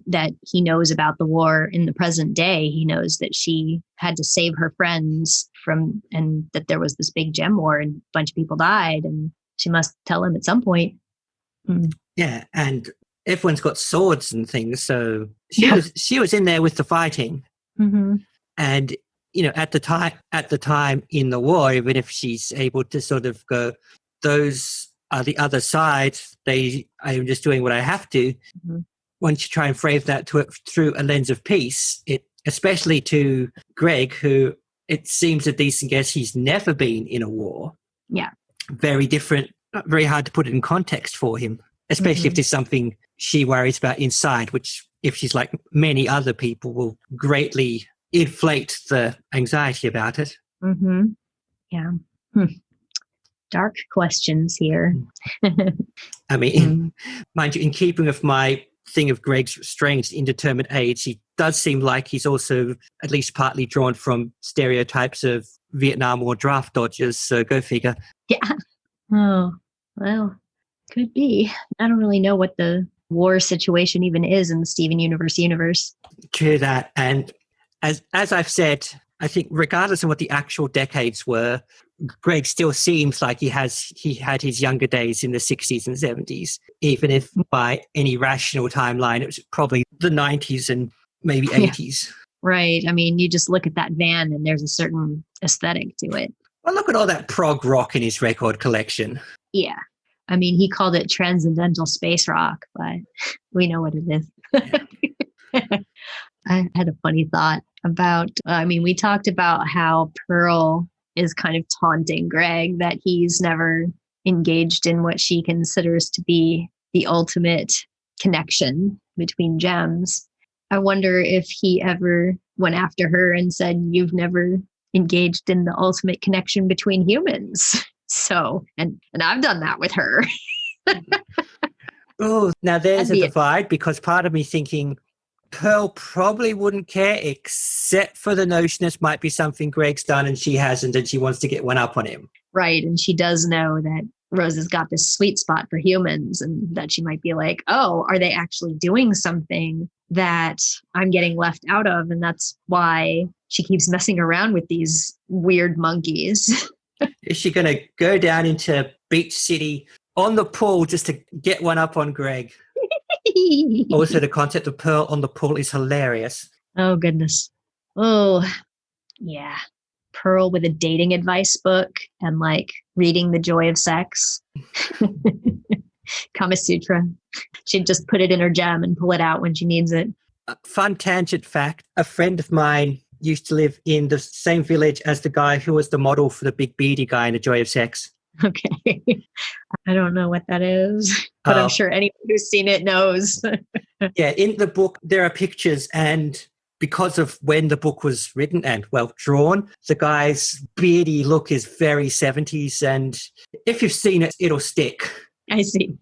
that he knows about the war in the present day. He knows that she had to save her friends and that there was this big gem war and a bunch of people died, and she must tell him at some point. Yeah. And everyone's got swords and things, so she was in there with the fighting. Mm-hmm. And at the time in the war, even if she's able to sort of go, those are the other side, I am just doing what I have to. Mm-hmm. Once you try and frame that through a lens of peace, especially to Greg, who it seems a decent guess he's never been in a war. Yeah, very different, very hard to put it in context for him, especially if there's something she worries about inside, which, if she's like many other people, will greatly inflate the anxiety about it. Mm-hmm. Yeah. Dark questions here. I mean, mind you, in keeping with my thing of Greg's strange, indeterminate age, he does seem like he's also at least partly drawn from stereotypes of Vietnam War draft dodgers, so go figure. Yeah. Oh, well, could be. I don't really know what the war situation even is in the Steven universe. True that. And as I've said, I think regardless of what the actual decades were, Greg still seems like he had his younger days in the 60s and 70s, even if by any rational timeline, it was probably the 90s and maybe 80s. Yeah. Right. I mean, you just look at that van and there's a certain aesthetic to it. Well, look at all that prog rock in his record collection. Yeah. I mean, he called it transcendental space rock, but we know what it is. Yeah. I had a funny thought about, we talked about how Pearl is kind of taunting Greg that he's never engaged in what she considers to be the ultimate connection between gems. I wonder if he ever went after her and said, you've never engaged in the ultimate connection between humans. So, and I've done that with her. Oh, now there's a divide, because part of me thinking Pearl probably wouldn't care, except for the notion this might be something Greg's done and she hasn't, and she wants to get one up on him. Right. And she does know that Rose has got this sweet spot for humans, and that she might be like, oh, are they actually doing something that I'm getting left out of. And that's why she keeps messing around with these weird monkeys. Is she going to go down into Beach City on the pool just to get one up on Greg? Also, the concept of Pearl on the pool is hilarious. Oh, goodness. Oh, yeah. Pearl with a dating advice book and like reading The Joy of Sex. Kama Sutra. She'd just put it in her gem and pull it out when she needs it. Fun tangent fact. A friend of mine used to live in the same village as the guy who was the model for the big beady guy in The Joy of Sex. Okay. I don't know what that is, but I'm sure anyone who's seen it knows. Yeah, in the book, there are pictures, and because of when the book was written and, well, drawn, the guy's beardy look is very 70s, and if you've seen it, it'll stick. I see.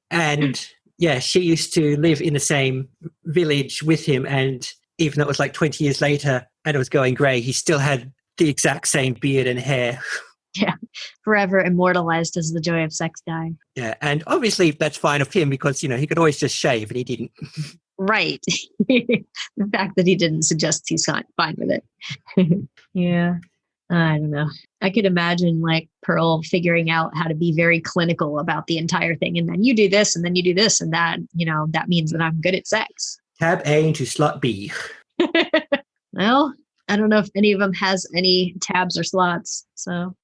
And, yeah, she used to live in the same village with him, and even though it was like 20 years later and it was going grey, he still had the exact same beard and hair. Yeah, forever immortalized as the Joy of Sex guy. Yeah, and obviously that's fine of him because, he could always just shave and he didn't. Right. The fact that he didn't suggest he's fine with it. Yeah, I don't know. I could imagine like Pearl figuring out how to be very clinical about the entire thing. And then you do this and then you do this and that, that means that I'm good at sex. Tab A into slot B. Well, I don't know if any of them has any tabs or slots, so...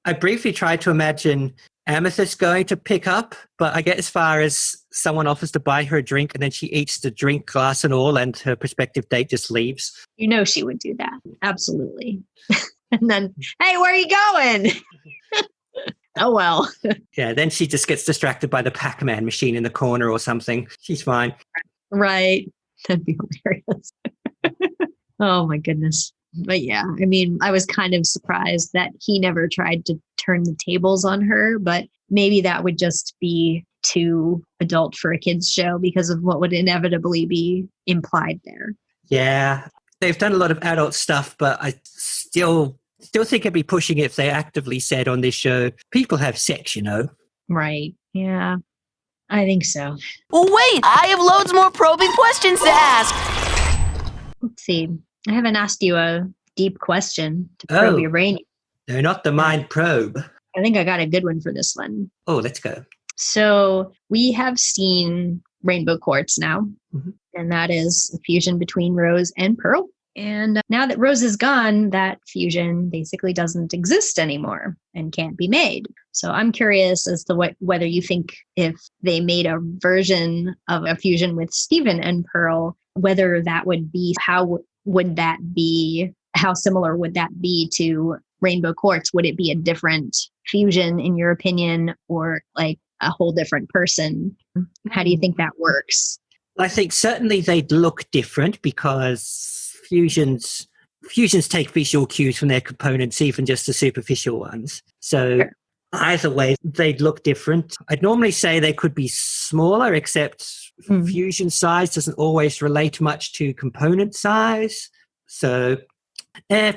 I briefly tried to imagine Amethyst going to pick up, but I get as far as someone offers to buy her a drink and then she eats the drink glass and all and her prospective date just leaves. She would do that. Absolutely. And then, hey, where are you going? Oh, well. Yeah, then she just gets distracted by the Pac-Man machine in the corner or something. She's fine. Right. That'd be hilarious. Oh, my goodness. But yeah, I was kind of surprised that he never tried to turn the tables on her, but maybe that would just be too adult for a kid's show because of what would inevitably be implied there. Yeah, they've done a lot of adult stuff, but I still think it'd be pushing it if they actively said on this show, people have sex, Right. Yeah, I think so. Well, wait, I have loads more probing questions to ask. Let's see. I haven't asked you a deep question to probe your brain. No, not the mind probe. I think I got a good one for this one. Oh, let's go. So we have seen Rainbow Quartz now, and that is a fusion between Rose and Pearl. And now that Rose is gone, that fusion basically doesn't exist anymore and can't be made. So I'm curious as to whether you think if they made a version of a fusion with Stephen and Pearl, whether that would be, how would that be, how similar would that be to Rainbow Quartz? Would it be a different fusion in your opinion, or like a whole different person? How do you think that works? I think certainly they'd look different because fusions take visual cues from their components, even just the superficial ones. So either way, they'd look different. I'd normally say they could be smaller, except fusion size doesn't always relate much to component size. So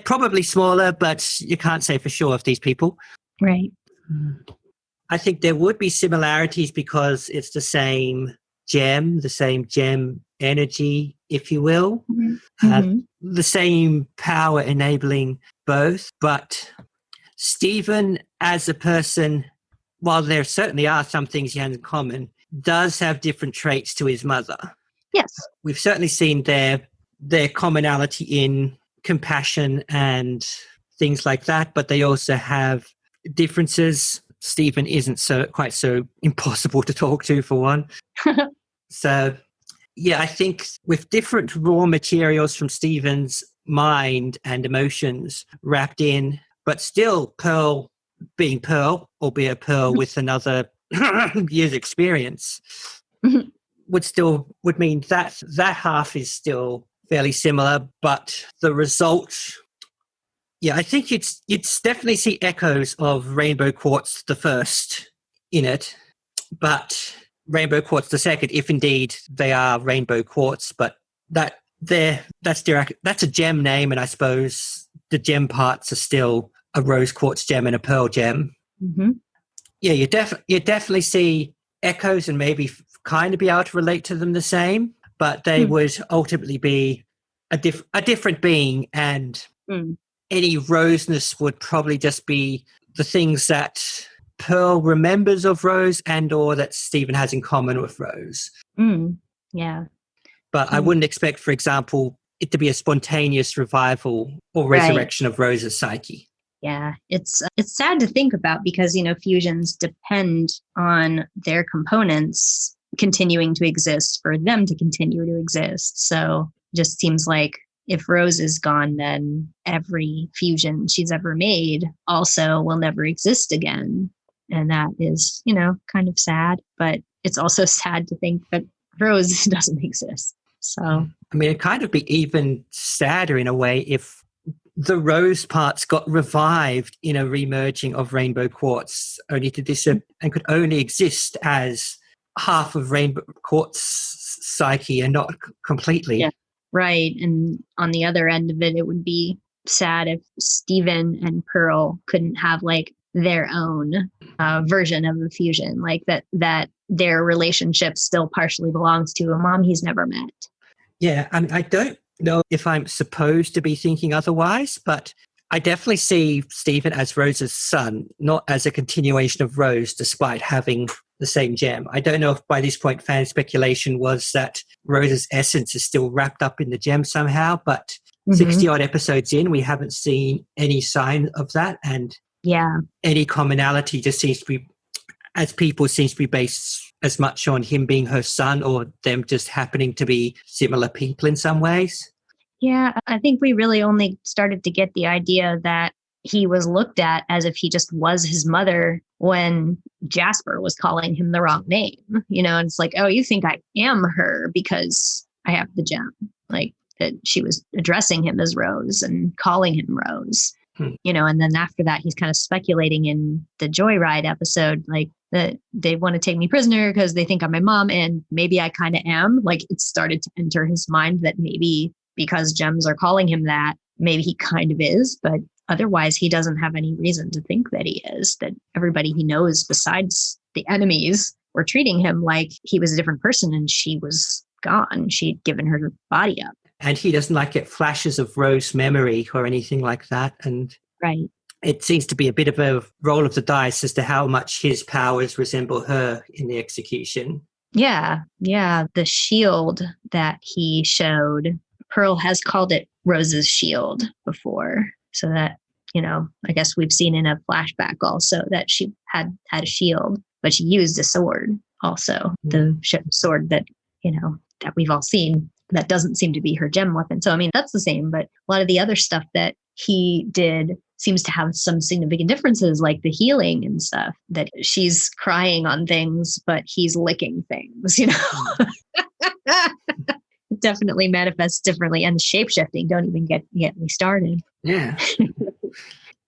probably smaller, but you can't say for sure of these people. Right. I think there would be similarities because it's the same gem energy, if you will. The same power enabling both. But Stephen, as a person, while there certainly are some things he has in common, does have different traits to his mother. Yes. We've certainly seen their commonality in compassion and things like that, but they also have differences. Stephen isn't quite so impossible to talk to, for one. So, yeah, I think with different raw materials from Stephen's mind and emotions wrapped in, but still Pearl being Pearl, albeit Pearl with another year's experience, would mean that half is still fairly similar, but the result, yeah, I think you'd definitely see echoes of Rainbow Quartz the first in it, but Rainbow Quartz the second, if indeed they are Rainbow Quartz, but that's a gem name, and I suppose the gem parts are still a rose quartz gem and a pearl gem. Yeah, you definitely see echoes and maybe kind of be able to relate to them the same. but they would ultimately be a different being, and any Roseness would probably just be the things that Pearl remembers of Rose and or that Stephen has in common with Rose. Yeah. But I wouldn't expect, for example, it to be a spontaneous revival or resurrection of Rose's psyche. Yeah, it's sad to think about because, fusions depend on their components continuing to exist for them to continue to exist. So it just seems like if Rose is gone, then every fusion she's ever made also will never exist again. And that is, kind of sad, but it's also sad to think that Rose doesn't exist. So, I mean, it'd kind of be even sadder in a way if the Rose parts got revived in a remerging of Rainbow Quartz, only to disappear and could only exist as half of Rainbow Quartz psyche and not completely. Yeah, right. And on the other end of it, it would be sad if Stephen and Pearl couldn't have like their own version of a fusion, like that their relationship still partially belongs to a mom he's never met. Yeah, I mean, I don't know if I'm supposed to be thinking otherwise, but I definitely see Stephen as Rose's son, not as a continuation of Rose, despite having the same gem. I don't know if by this point fan speculation was that Rose's essence is still wrapped up in the gem somehow, but 60-odd episodes in, we haven't seen any sign of that, and any commonality just seems to be, as people, seems to be based as much on him being her son or them just happening to be similar people in some ways. Yeah, I think we really only started to get the idea that he was looked at as if he just was his mother when Jasper was calling him the wrong name. And it's like, oh, you think I am her because I have the gem. Like that she was addressing him as Rose and calling him Rose. And then after that, he's kind of speculating in the Joyride episode, like that they want to take me prisoner because they think I'm my mom. And maybe I kind of am. Like it started to enter his mind that maybe because gems are calling him that, maybe he kind of is. But otherwise, he doesn't have any reason to think that he is, that everybody he knows besides the enemies were treating him like he was a different person and she was gone. She'd given her body up. And he doesn't get flashes of Rose memory or anything like that. And it seems to be a bit of a roll of the dice as to how much his powers resemble her in the execution. Yeah. The shield that he showed, Pearl has called it Rose's shield before. So that, I guess we've seen in a flashback also that she had a shield, but she used a sword also, the sword that, that we've all seen. That doesn't seem to be her gem weapon. So, I mean, that's the same, but a lot of the other stuff that he did seems to have some significant differences, like the healing and stuff, that she's crying on things, but he's licking things, It definitely manifests differently. And the shape-shifting, don't even get me started. Yeah.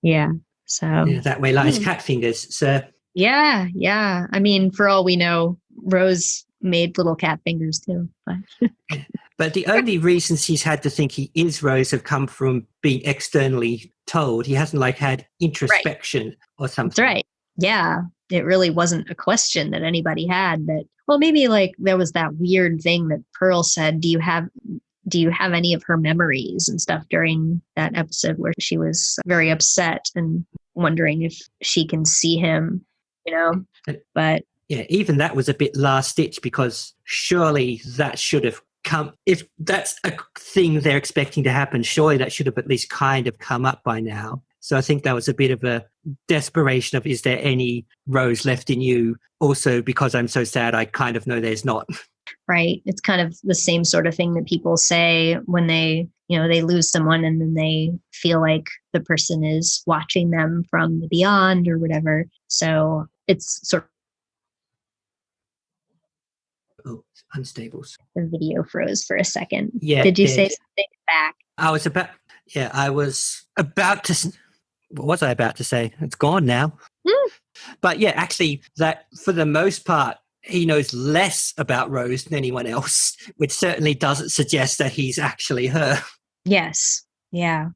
Yeah. So. Yeah, that way lies cat fingers. So. Yeah. I mean, for all we know, Rose made little cat fingers too. But the only reasons he's had to think he is Rose have come from being externally told. He hasn't had introspection or something. That's right. Yeah. It really wasn't a question that anybody had that, well, maybe there was that weird thing that Pearl said, do you have any of her memories and stuff during that episode where she was very upset and wondering if she can see him, but yeah, even that was a bit last ditch because surely that should have come, if that's a thing they're expecting to happen, surely that should have at least kind of come up by now. So I think that was a bit of a desperation of, is there any Rose left in you? Also, because I'm so sad, I kind of know there's not. Right. It's kind of the same sort of thing that people say when they lose someone and then they feel like the person is watching them from the beyond or whatever. So it's sort of unstables. The video froze for a second. Yeah. Did you say something back? I was about to. What was I about to say? It's gone now. But yeah, actually, that for the most part, he knows less about Rose than anyone else, which certainly doesn't suggest that he's actually her. Yes. Yeah.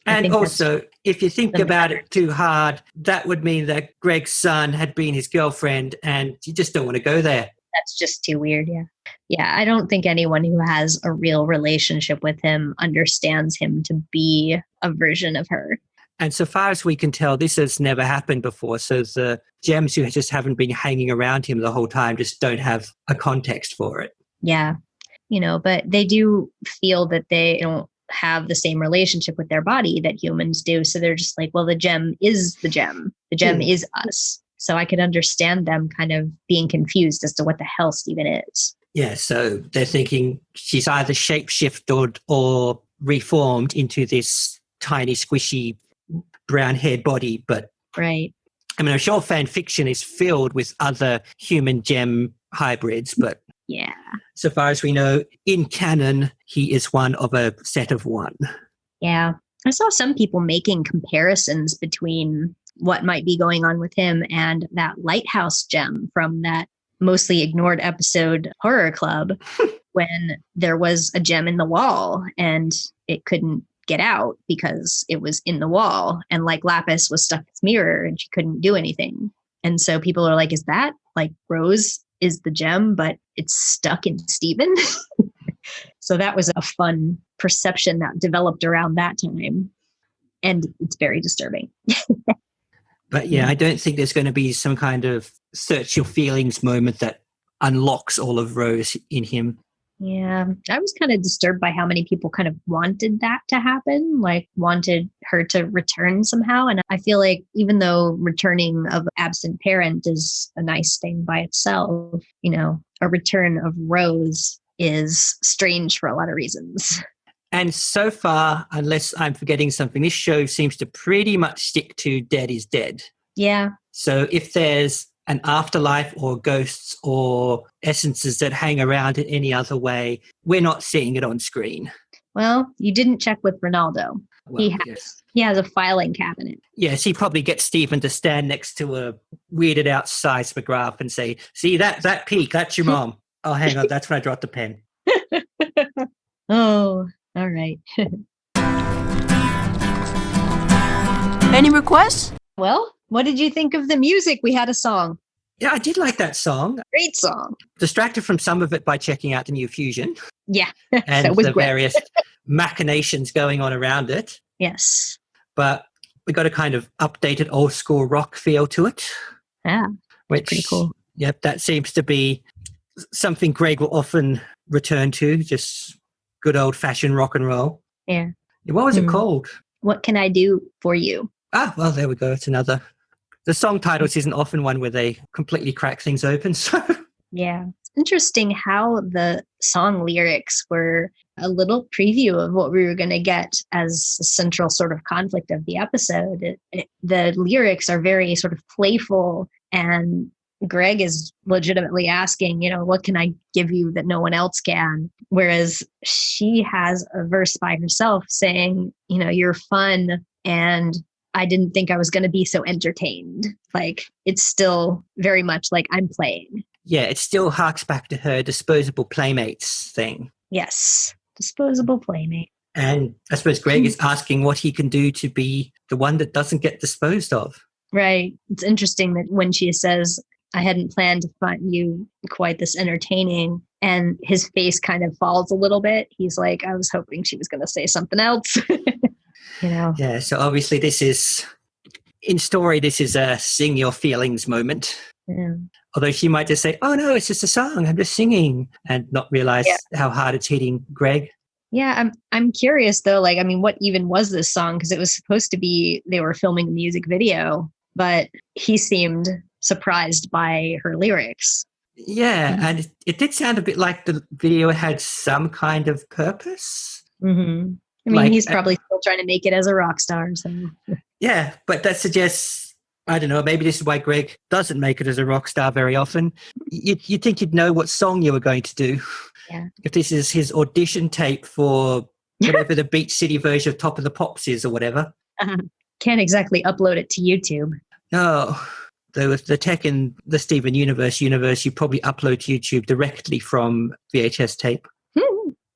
And also, if you think about it too hard, that would mean that Greg's son had been his girlfriend, and you just don't want to go there. That's just too weird, yeah. Yeah, I don't think anyone who has a real relationship with him understands him to be a version of her. And so far as we can tell, this has never happened before. So the gems who just haven't been hanging around him the whole time just don't have a context for it. Yeah. But they do feel that they don't have the same relationship with their body that humans do. So they're just like, well, the gem is the gem. The gem is us. So I could understand them kind of being confused as to what the hell Steven is. Yeah, so they're thinking she's either shapeshifted or reformed into this tiny, squishy, brown-haired body. But right. I mean, I'm sure fan fiction is filled with other human gem hybrids, but yeah, so far as we know, in canon, he is one of a set of one. Yeah, I saw some people making comparisons between what might be going on with him and that lighthouse gem from that mostly ignored episode Horror Club when there was a gem in the wall and it couldn't get out because it was in the wall, and like Lapis was stuck in its mirror and she couldn't do anything. And so people are like, is that like Rose is the gem but it's stuck in Steven? So that was a fun perception that developed around that time, and it's very disturbing. But yeah, I don't think there's going to be some kind of search your feelings moment that unlocks all of Rose in him. Yeah, I was kind of disturbed by how many people kind of wanted that to happen, like wanted her to return somehow. And I feel like even though returning of absent parent is a nice thing by itself, a return of Rose is strange for a lot of reasons. And so far, unless I'm forgetting something, this show seems to pretty much stick to dead is dead. Yeah. So if there's an afterlife or ghosts or essences that hang around in any other way, we're not seeing it on screen. Well, you didn't check with Ronaldo. Well, he has a filing cabinet. Yes, he probably gets Steven to stand next to a weirded out seismograph and say, see, that peak, that's your mom. Oh, hang on, that's when I dropped the pen. Oh, all right. Any requests? Well, what did you think of the music? We had a song. Yeah, I did like that song. Great song. Distracted from some of it by checking out the new Fusion. Yeah. And the various machinations going on around it. Yes. But we got a kind of updated old school rock feel to it. Yeah. Which, pretty cool. Yep, that seems to be something Greg will often return to, just good old fashioned rock and roll. Yeah. What was it called? What Can I Do For You? Ah, well, there we go. It's another. The song titles isn't often one where they completely crack things open. So yeah. It's interesting how the song lyrics were a little preview of what we were going to get as a central sort of conflict of the episode. The lyrics are very sort of playful, and Greg is legitimately asking, what can I give you that no one else can? Whereas she has a verse by herself saying, you're fun, and I didn't think I was going to be so entertained. Like, it's still very much like I'm playing. Yeah, it still harks back to her disposable playmates thing. Yes, disposable playmate. And I suppose Greg is asking what he can do to be the one that doesn't get disposed of. Right. It's interesting that when she says, I hadn't planned to find you quite this entertaining, and his face kind of falls a little bit. He's like, I was hoping she was going to say something else. Yeah, so obviously this is a sing your feelings moment. Yeah. Although she might just say, oh no, it's just a song, I'm just singing, and not realize how hard it's hitting Greg. Yeah, I'm curious though, what even was this song? Because it was supposed to be, they were filming a music video, but he seemed surprised by her lyrics. Yeah, and it did sound a bit like the video had some kind of purpose. Mm-hmm. I mean, he's probably still trying to make it as a rock star. So. Yeah, but that suggests, I don't know, maybe this is why Greg doesn't make it as a rock star very often. You'd think you'd know what song you were going to do. Yeah. If this is his audition tape for whatever the Beach City version of Top of the Pops is or whatever. Can't exactly upload it to YouTube. No. Though with the tech in the Steven universe, you probably upload to YouTube directly from VHS tape.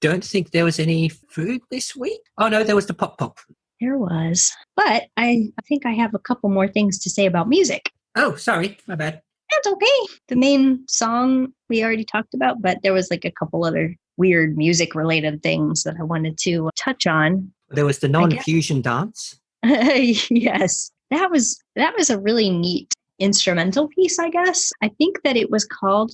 Don't think there was any food this week. Oh, no, there was the pop. There was. But I think I have a couple more things to say about music. Oh, sorry. My bad. it's okay. The main song we already talked about, but there was like a couple other weird music related things that I wanted to touch on. There was the non-fusion dance. Yes, that was a really neat instrumental piece, I guess. I think that it was called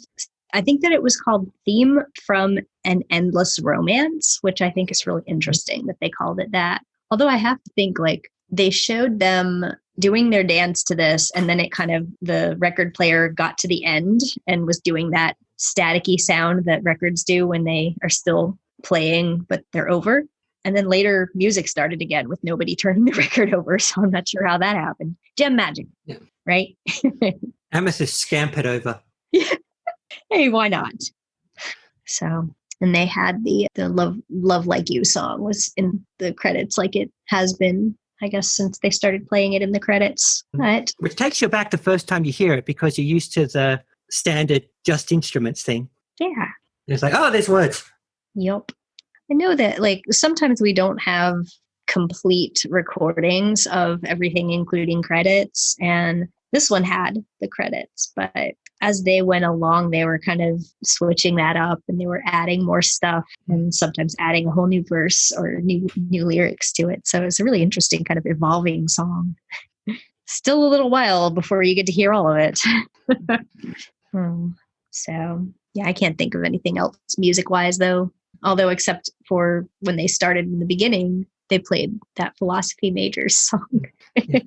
Theme from an Endless Romance, which I think is really interesting that they called it that. Although I have to think, like, they showed them doing their dance to this, and then it kind of, the record player got to the end and was doing that staticky sound that records do when they are still playing, but they're over. And then later music started again with nobody turning the record over. So I'm not sure how that happened. Gem magic, yeah. Right? Amethyst scampered over. Hey, why not? So, and they had the Love Like You song was in the credits, like it has been, I guess, since they started playing it in the credits. But which takes you back the first time you hear it, because you're used to the standard just instruments thing. Yeah. It's like, oh, there's words. Yep. I know that, like, sometimes we don't have complete recordings of everything, including credits. And this one had the credits, but as they went along, they were kind of switching that up, and they were adding more stuff and sometimes adding a whole new verse or new lyrics to it. So it's a really interesting kind of evolving song. Still a little while before you get to hear all of it. So yeah, I can't think of anything else music-wise though. Although except for when they started in the beginning, they played that Philosophy Majors song. Yeah.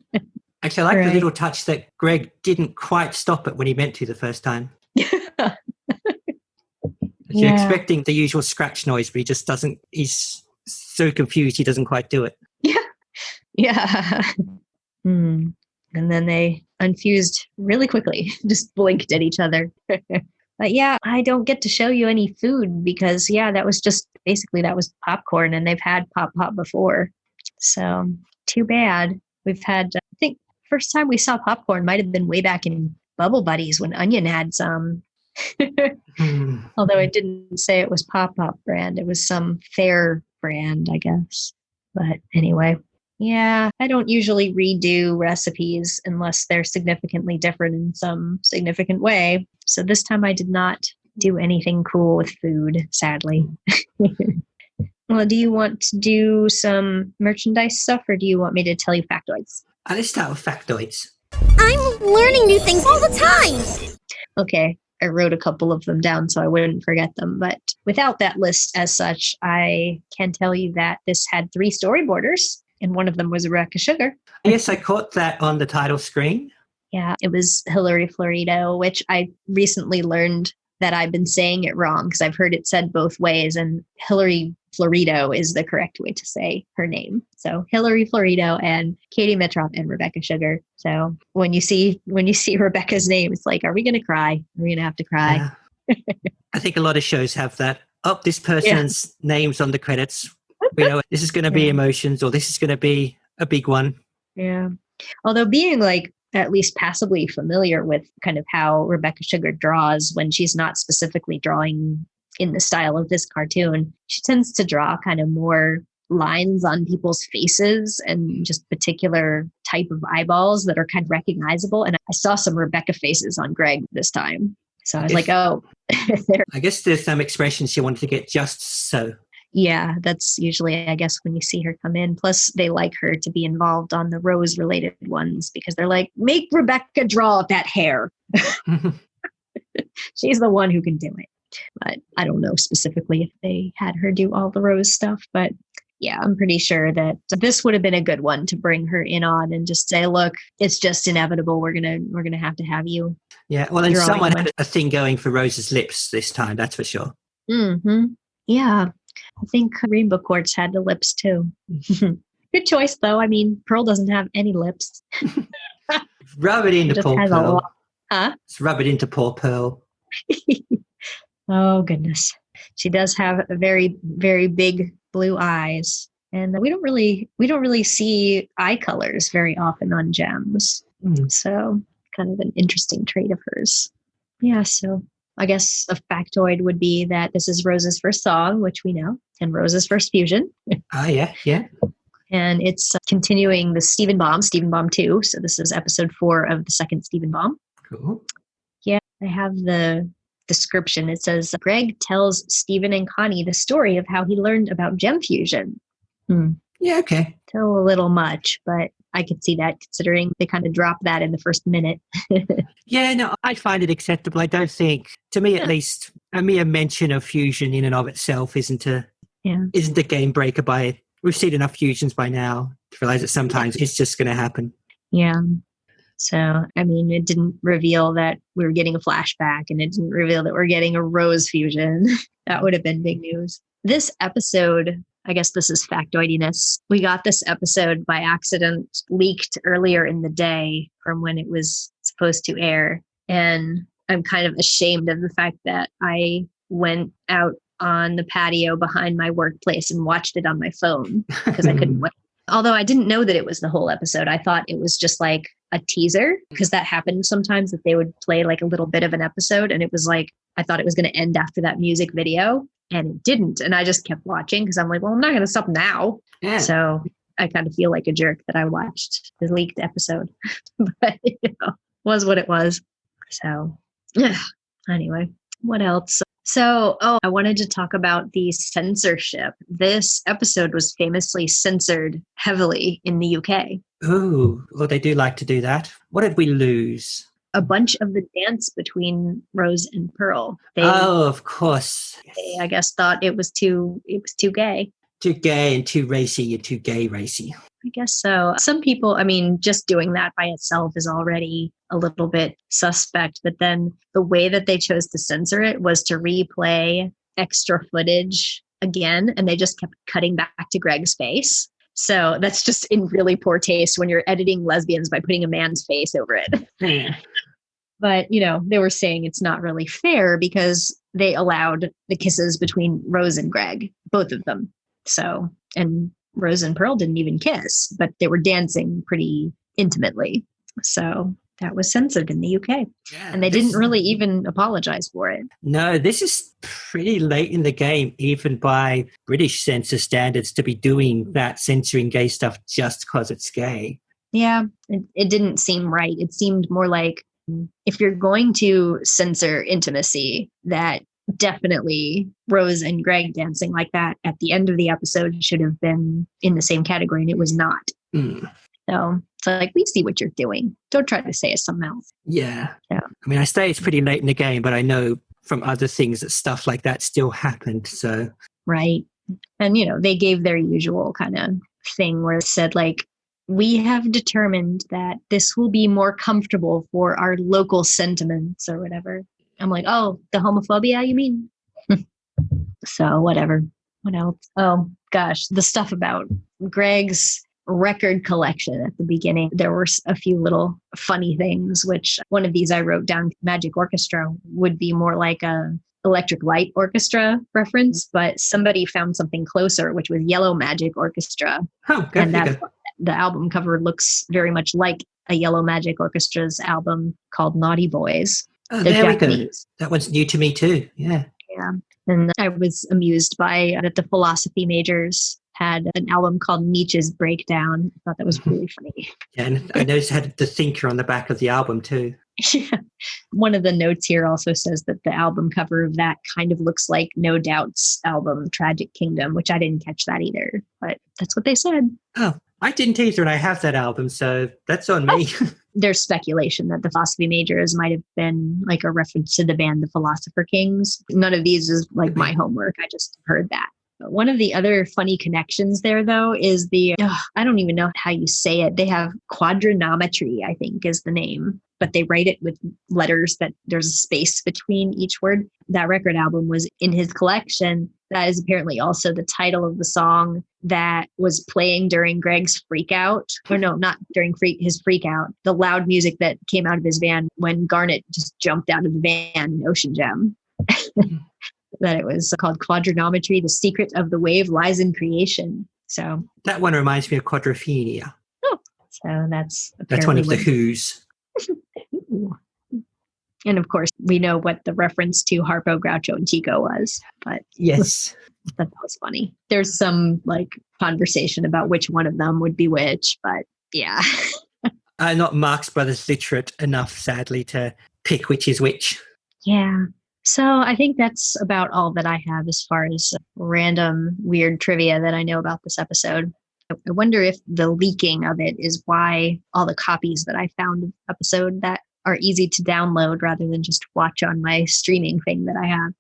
Actually, I like the little touch that Greg didn't quite stop it when he meant to the first time. You're expecting the usual scratch noise, but he just doesn't. He's so confused, he doesn't quite do it. Yeah. And then they unfused really quickly, just blinked at each other. But yeah, I don't get to show you any food because, that was just basically, that was popcorn, and they've had Pop before. So too bad. We've had, I think, first time we saw popcorn might have been way back in Bubble Buddies when Onion had some. Although it didn't say it was Pop brand. It was some fair brand, I guess. But anyway, I don't usually redo recipes unless they're significantly different in some significant way. So this time I did not do anything cool with food, sadly. Well, do you want to do some merchandise stuff, or do you want me to tell you factoids? Let's start with factoids. I'm learning new things all the time. Okay, I wrote a couple of them down so I wouldn't forget them. But without that list as such, I can tell you that this had 3 storyboarders, and one of them was Rebecca Sugar. Yes, I caught that on the title screen. Yeah, it was Hillary Florido, which I recently learned that I've been saying it wrong because I've heard it said both ways, and Hillary Florido is the correct way to say her name. So Hillary Florido and Katie Metroff and Rebecca Sugar. So when you see Rebecca's name, it's like, are we going to cry? Are we going to have to cry? I think a lot of shows have that. Oh, this person's name's on the credits. We know this is going to be emotions, or this is going to be a big one. Yeah. Although being like at least passively familiar with kind of how Rebecca Sugar draws when she's not specifically drawing in the style of this cartoon, she tends to draw kind of more lines on people's faces and just particular type of eyeballs that are kind of recognizable. And I saw some Rebecca faces on Greg this time. So I was like, oh. I guess there's some expressions she wanted to get just so. Yeah, that's usually, I guess, when you see her come in. Plus, they like her to be involved on the Rose-related ones because they're like, make Rebecca draw that hair. She's the one who can do it. But I don't know specifically if they had her do all the Rose stuff. But yeah, I'm pretty sure that this would have been a good one to bring her in on and just say, look, it's just inevitable. We're gonna have to have you. Yeah, well, and someone had a thing going for Rose's lips this time, that's for sure. Mm-hmm. Yeah. I think Rainbow Quartz had the lips too. Good choice, though. I mean, Pearl doesn't have any lips. Rub it into poor Pearl. Huh? Let's rub it into poor Pearl. Oh, goodness. She does have a very, very big blue eyes. And we don't really see eye colors very often on gems. So kind of an interesting trait of hers. Yeah, so I guess a factoid would be that this is Rose's first song, which we know, and Rose's first fusion. Yeah. And it's continuing the Stephen Bomb 2. So this is episode 4 of the second Stephen Bomb. Cool. Yeah, I have the description. It says, Greg tells Stephen and Connie the story of how he learned about gem fusion. Yeah, okay. Still a little much, but I could see that considering they kind of dropped that in the first minute. Yeah, no, I find it acceptable. I don't think, to me at least, a mere mention of fusion in and of itself isn't a game breaker. We've seen enough fusions by now to realize that sometimes it's just going to happen. Yeah. So, I mean, it didn't reveal that we were getting a flashback, and it didn't reveal that we're getting a rose fusion. That would have been big news. This episode, I guess this is factoidiness. We got this episode by accident leaked earlier in the day from when it was supposed to air. And I'm kind of ashamed of the fact that I went out on the patio behind my workplace and watched it on my phone because I couldn't wait. Although I didn't know that it was the whole episode. I thought it was just like a teaser, because that happened sometimes, that they would play like a little bit of an episode. And it was like, I thought it was going to end after that music video, and it didn't. And I just kept watching because I'm like, well, I'm not going to stop now. Yeah. So I kind of feel like a jerk that I watched the leaked episode, but was what it was. So anyway, what else? So, I wanted to talk about the censorship. This episode was famously censored heavily in the UK. Oh, well, they do like to do that. What did we lose? A bunch of the dance between Rose and Pearl. Of course. They, I guess, thought it was too gay. Too gay and too racy and too gay racy. I guess so. Some people, I mean, just doing that by itself is already a little bit suspect. But then the way that they chose to censor it was to replay extra footage again. And they just kept cutting back to Greg's face. So that's just in really poor taste when you're editing lesbians by putting a man's face over it. But, they were saying it's not really fair because they allowed the kisses between Rose and Greg, both of them. So, and Rose and Pearl didn't even kiss, but they were dancing pretty intimately. So that was censored in the UK. Yeah, and they didn't really even apologize for it. No, this is pretty late in the game, even by British censor standards, to be doing that, censoring gay stuff just because it's gay. Yeah, it didn't seem right. It seemed more like, if you're going to censor intimacy, that definitely Rose and Greg dancing like that at the end of the episode should have been in the same category, and it was not. So it's like, we see what you're doing. Don't try to say it's something else. Yeah. I mean, I say it's pretty late in the game, but I know from other things that stuff like that still happened. So right. And, they gave their usual kind of thing where it said, like, we have determined that this will be more comfortable for our local sentiments or whatever. I'm like, oh, the homophobia, you mean? So whatever. What else? Oh, gosh, the stuff about Greg's record collection at the beginning. There were a few little funny things, which one of these I wrote down, Magic Orchestra would be more like a Electric Light Orchestra reference, but somebody found something closer, which was Yellow Magic Orchestra. Oh, and the album cover looks very much like a Yellow Magic Orchestra's album called Naughty Boys. Oh, there Japanese. We go. That one's new to me too. Yeah. Yeah. And I was amused by that the philosophy majors had an album called Nietzsche's Breakdown. I thought that was really funny. Yeah, and I noticed it had the thinker on the back of the album too. Yeah. One of the notes here also says that the album cover of that kind of looks like No Doubt's album Tragic Kingdom, which I didn't catch that either, but that's what they said. Oh, I didn't either, and I have that album, so that's on me. There's speculation that the philosophy majors might have been like a reference to the band The Philosopher Kings. None of these is like my homework. I just heard that. One of the other funny connections there, though, is I don't even know how you say it. They have quadranometry, I think is the name, but they write it with letters that there's a space between each word. That record album was in his collection. That is apparently also the title of the song that was playing during Greg's freakout. Or no, not during his freakout. The loud music that came out of his van when Garnet just jumped out of the van in Ocean Gem. That it was called Quadranometry, The Secret of the Wave Lies in Creation. So that one reminds me of Quadrophenia. Oh, so that's one of the Who's. And of course, we know what the reference to Harpo, Groucho, and Chico was. But yes, that was funny. There's some like conversation about which one of them would be which, but yeah. I'm not Marx Brothers literate enough, sadly, to pick which is which. Yeah. So I think that's about all that I have as far as random weird trivia that I know about this episode. I wonder if the leaking of it is why all the copies that I found of the episode that are easy to download rather than just watch on my streaming thing that I have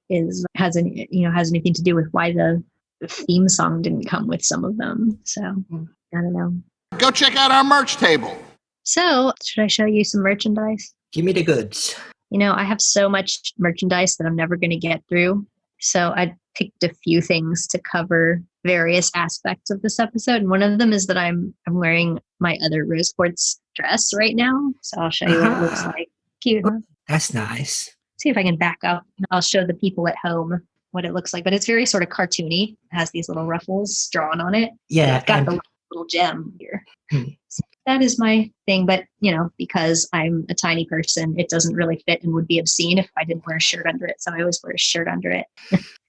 has anything to do with why the theme song didn't come with some of them. So I don't know. Go check out our merch table. So should I show you some merchandise? Give me the goods. I have so much merchandise that I'm never going to get through. So I picked a few things to cover various aspects of this episode. And one of them is that I'm wearing my other Rose Quartz dress right now. So I'll show you what it looks like. Cute, huh? That's nice. See if I can back up. I'll show the people at home what it looks like. But it's very sort of cartoony. It has these little ruffles drawn on it. Yeah. I've got the little gem here. So that is my thing. But, because I'm a tiny person, it doesn't really fit and would be obscene if I didn't wear a shirt under it. So I always wear a shirt under it.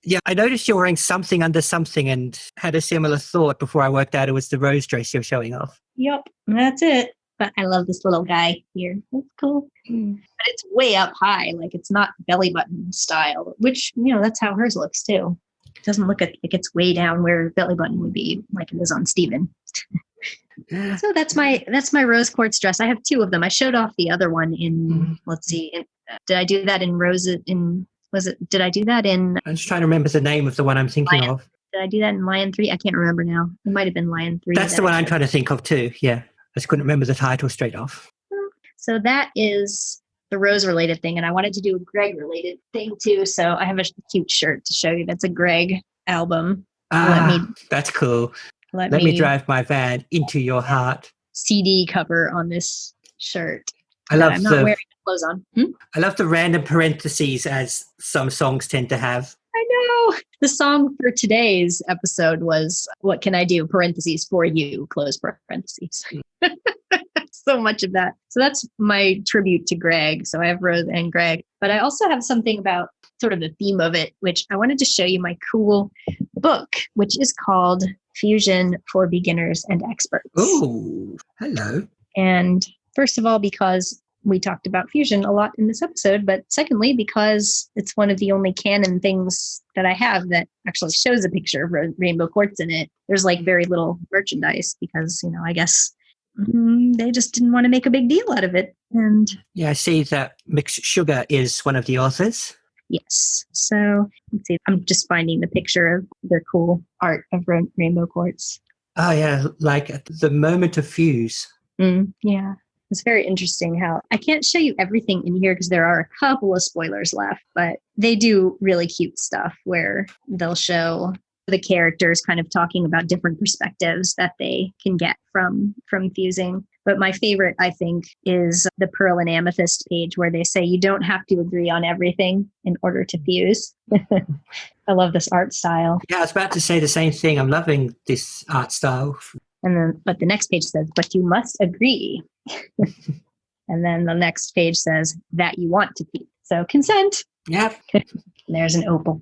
Yeah, I noticed you're wearing something under something and had a similar thought before I worked out it was the rose dress you're showing off. Yep, that's it. But I love this little guy here. That's cool. But it's way up high. Like it's not belly button style, which, that's how hers looks too. It doesn't look like it's way down where belly button would be like it is on Steven. So that's my Rose Quartz dress. I have two of them. I showed off the other one in, let's see, did I do that in did I do that in? I'm just trying to remember the name of the one I'm thinking of. Did I do that in Lion 3? I can't remember now. It might have been Lion 3. That's the one I'm trying to think of too. Yeah. I just couldn't remember the title straight off. So that is the Rose related thing. And I wanted to do a Greg related thing too. So I have a cute shirt to show you. That's a Greg album. That's cool. Let me drive my van into your heart. CD cover on this shirt. I'm not wearing the clothes on. I love the random parentheses as some songs tend to have. I know. The song for today's episode was "What Can I Do?" parentheses for you, close parentheses. So much of that. So that's my tribute to Greg. So I have Rose and Greg, but I also have something about sort of the theme of it, which I wanted to show you my cool book, which is called Fusion for Beginners and Experts. Oh, hello. And first of all, because we talked about fusion a lot in this episode, but secondly, because it's one of the only canon things that I have that actually shows a picture of Rainbow Quartz in it. There's like very little merchandise because, I guess they just didn't want to make a big deal out of it. And yeah, I see that Mixed Sugar is one of the authors. Yes. So let's see. I'm just finding the picture of their cool art of Rainbow Quartz. Oh, yeah. Like the moment of fuse. Yeah. It's very interesting how I can't show you everything in here because there are a couple of spoilers left, but they do really cute stuff where they'll show the characters kind of talking about different perspectives that they can get from fusing. But my favorite, I think, is the Pearl and Amethyst page where they say you don't have to agree on everything in order to fuse. I love this art style. Yeah, I was about to say the same thing. I'm loving this art style. But the next page says, but you must agree. And then the next page says that you want to fuse. So consent. Yep. There's an opal.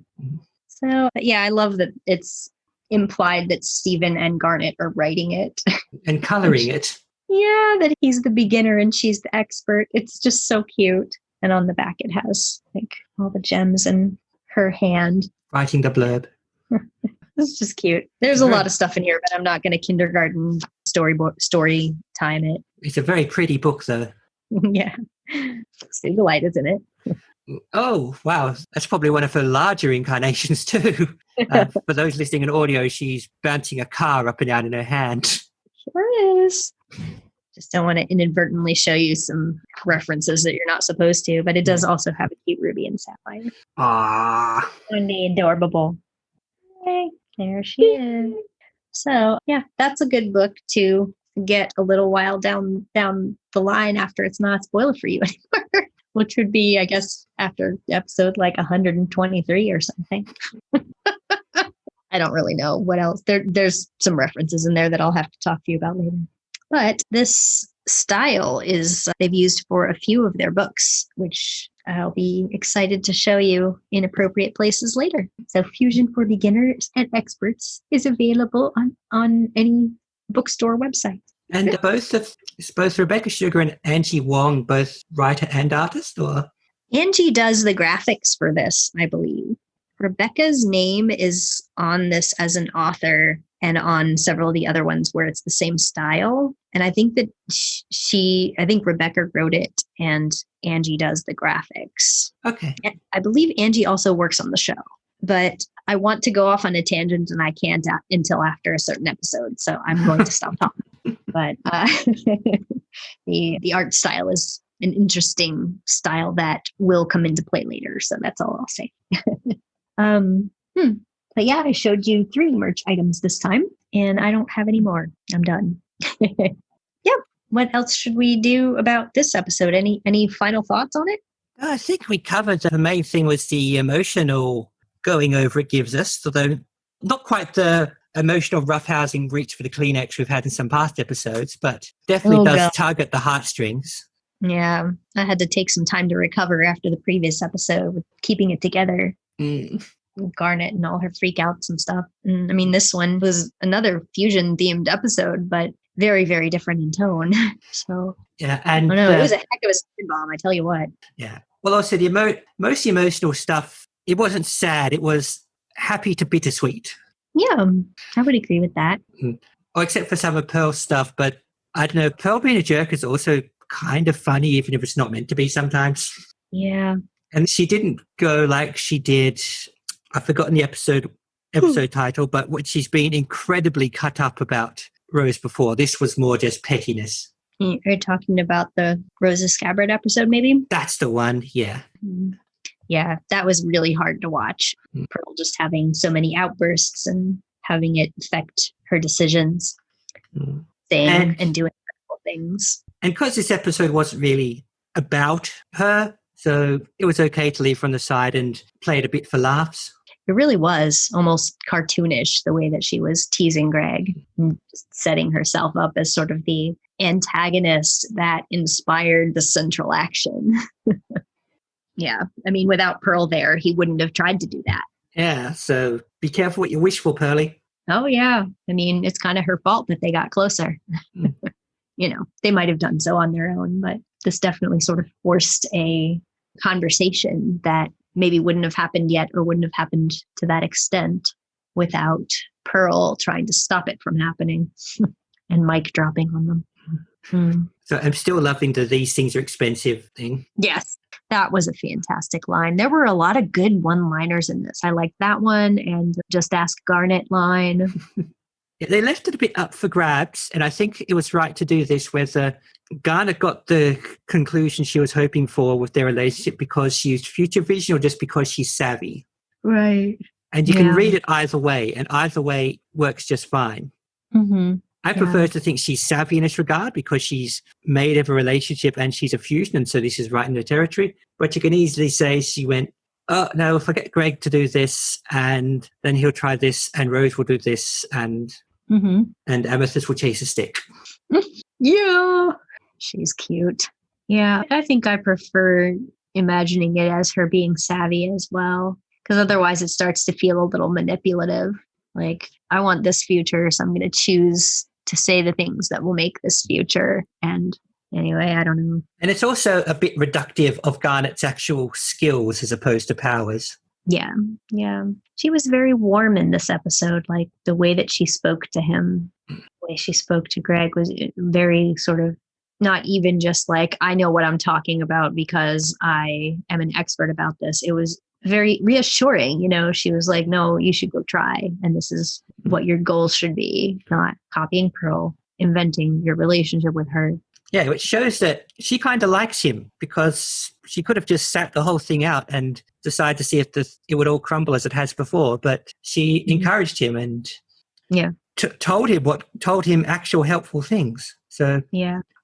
So yeah, I love that it's implied that Steven and Garnet are writing it. And coloring it. Yeah, that he's the beginner and she's the expert. It's just so cute. And on the back it has like all the gems and her hand. Writing the blurb. It's just cute. There's a lot of stuff in here, but I'm not going to kindergarten story time it. It's a very pretty book though. Yeah. Sue the Light is in it. Oh, wow. That's probably one of her larger incarnations too. For those listening in audio, she's bouncing a car up and down in her hand. Sure is. Just don't want to inadvertently show you some references that you're not supposed to, but it does also have a cute ruby and sapphire. Ah. And the adorable. Hey, there she is. So yeah, that's a good book to get a little while down the line after it's not a spoiler for you anymore. Which would be, I guess, after episode like 123 or something. I don't really know what else. There's some references in there that I'll have to talk to you about later. But this style they've used for a few of their books, which I'll be excited to show you in appropriate places later. So Fusion for Beginners and Experts is available on any bookstore website. And both Rebecca Sugar and Angie Wong, both writer and artist, or? Angie does the graphics for this, I believe. Rebecca's name is on this as an author and on several of the other ones where it's the same style. And I think that I think Rebecca wrote it and Angie does the graphics. Okay. And I believe Angie also works on the show, but I want to go off on a tangent and I can't until after a certain episode. So I'm going to stop talking. But the art style is an interesting style that will come into play later. So that's all I'll say. But yeah, I showed you 3 merch items this time and I don't have any more. I'm done. Yeah. What else should we do about this episode? Any final thoughts on it? I think we covered the main thing was the emotional going over it gives us, although not quite the emotional roughhousing reach for the Kleenex we've had in some past episodes, but definitely does target the heartstrings. Yeah, I had to take some time to recover after the previous episode with keeping it together. Garnet and all her freakouts and stuff. And I mean, this one was another fusion themed episode, but very, very different in tone. So yeah, and it was a heck of a spin bomb, I tell you what. Yeah. Well, also the most emotional stuff, it wasn't sad, it was happy to bittersweet. Yeah, I would agree with that. Oh, except for some of Pearl's stuff, but I don't know, Pearl being a jerk is also kind of funny, even if it's not meant to be sometimes. Yeah. And she didn't go like she did, I've forgotten the episode title, but what she's been incredibly cut up about Rose before. This was more just pettiness. You're talking about the Rosa Scabbard episode, maybe? That's the one, yeah. Yeah, that was really hard to watch. Pearl just having so many outbursts and having it affect her decisions, saying and doing incredible things. And because this episode wasn't really about her, so it was okay to leave her on the side and play it a bit for laughs. It really was almost cartoonish, the way that she was teasing Greg and just setting herself up as sort of the antagonist that inspired the central action. Yeah. I mean, without Pearl there, he wouldn't have tried to do that. Yeah. So be careful what you wish for, Pearly. Oh, yeah. I mean, it's kind of her fault that they got closer. You know, they might have done so on their own, but this definitely sort of forced a conversation that maybe wouldn't have happened yet or wouldn't have happened to that extent without Pearl trying to stop it from happening and Mike dropping on them. So I'm still loving the "these things are expensive" thing. Yes, that was a fantastic line. There were a lot of good one-liners in this. I liked that one and "just ask Garnet" line. Yeah, they left it a bit up for grabs, and I think it was right to do this, whether Garnet got the conclusion she was hoping for with their relationship because she used future vision or just because she's savvy. Right. And you can read it either way, and either way works just fine. I prefer to think she's savvy in this regard because she's made of a relationship and she's a fusion, and so this is right in her territory. But you can easily say she went, oh, no, if I get Greg to do this, and then he'll try this, and Rose will do this, and Amethyst will chase a stick. Yeah. She's cute. Yeah, I think I prefer imagining it as her being savvy as well, because otherwise it starts to feel a little manipulative. Like, I want this future, so I'm going to choose to say the things that will make this future. And anyway, I don't know. And it's also a bit reductive of Garnet's actual skills as opposed to powers. Yeah. She was very warm in this episode. Like, the way that she spoke to him, the way she spoke to Greg was very sort of not even just like, I know what I'm talking about because I am an expert about this. It was very reassuring. You know, she was like, no, you should go try. And this is what your goals should be, not copying Pearl, inventing your relationship with her. Yeah, which shows that she kind of likes him, because she could have just sat the whole thing out and decided to see if it would all crumble as it has before. But she encouraged him and told him actual helpful things. So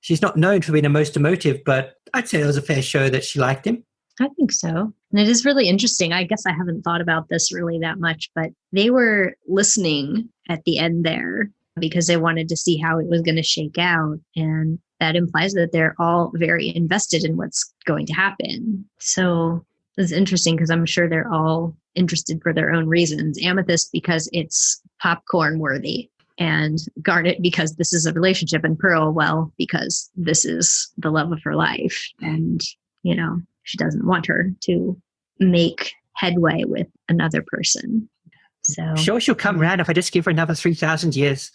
she's not known for being the most emotive, but I'd say it was a fair show that she liked him. I think so. And it is really interesting. I guess I haven't thought about this really that much, but they were listening at the end there because they wanted to see how it was going to shake out. And that implies that they're all very invested in what's going to happen. So it's interesting because I'm sure they're all interested for their own reasons. Amethyst because it's popcorn worthy, and Garnet because this is a relationship, and Pearl, well, because this is the love of her life. And, you know, she doesn't want her to make headway with another person. So I'm sure she'll come around if I just give her another 3,000 years.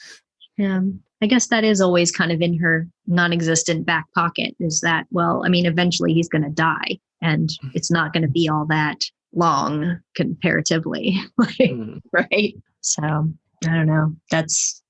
I guess that is always kind of in her non-existent back pocket, is that, well, I mean, eventually he's going to die and it's not going to be all that long comparatively, right? So I don't know. That's,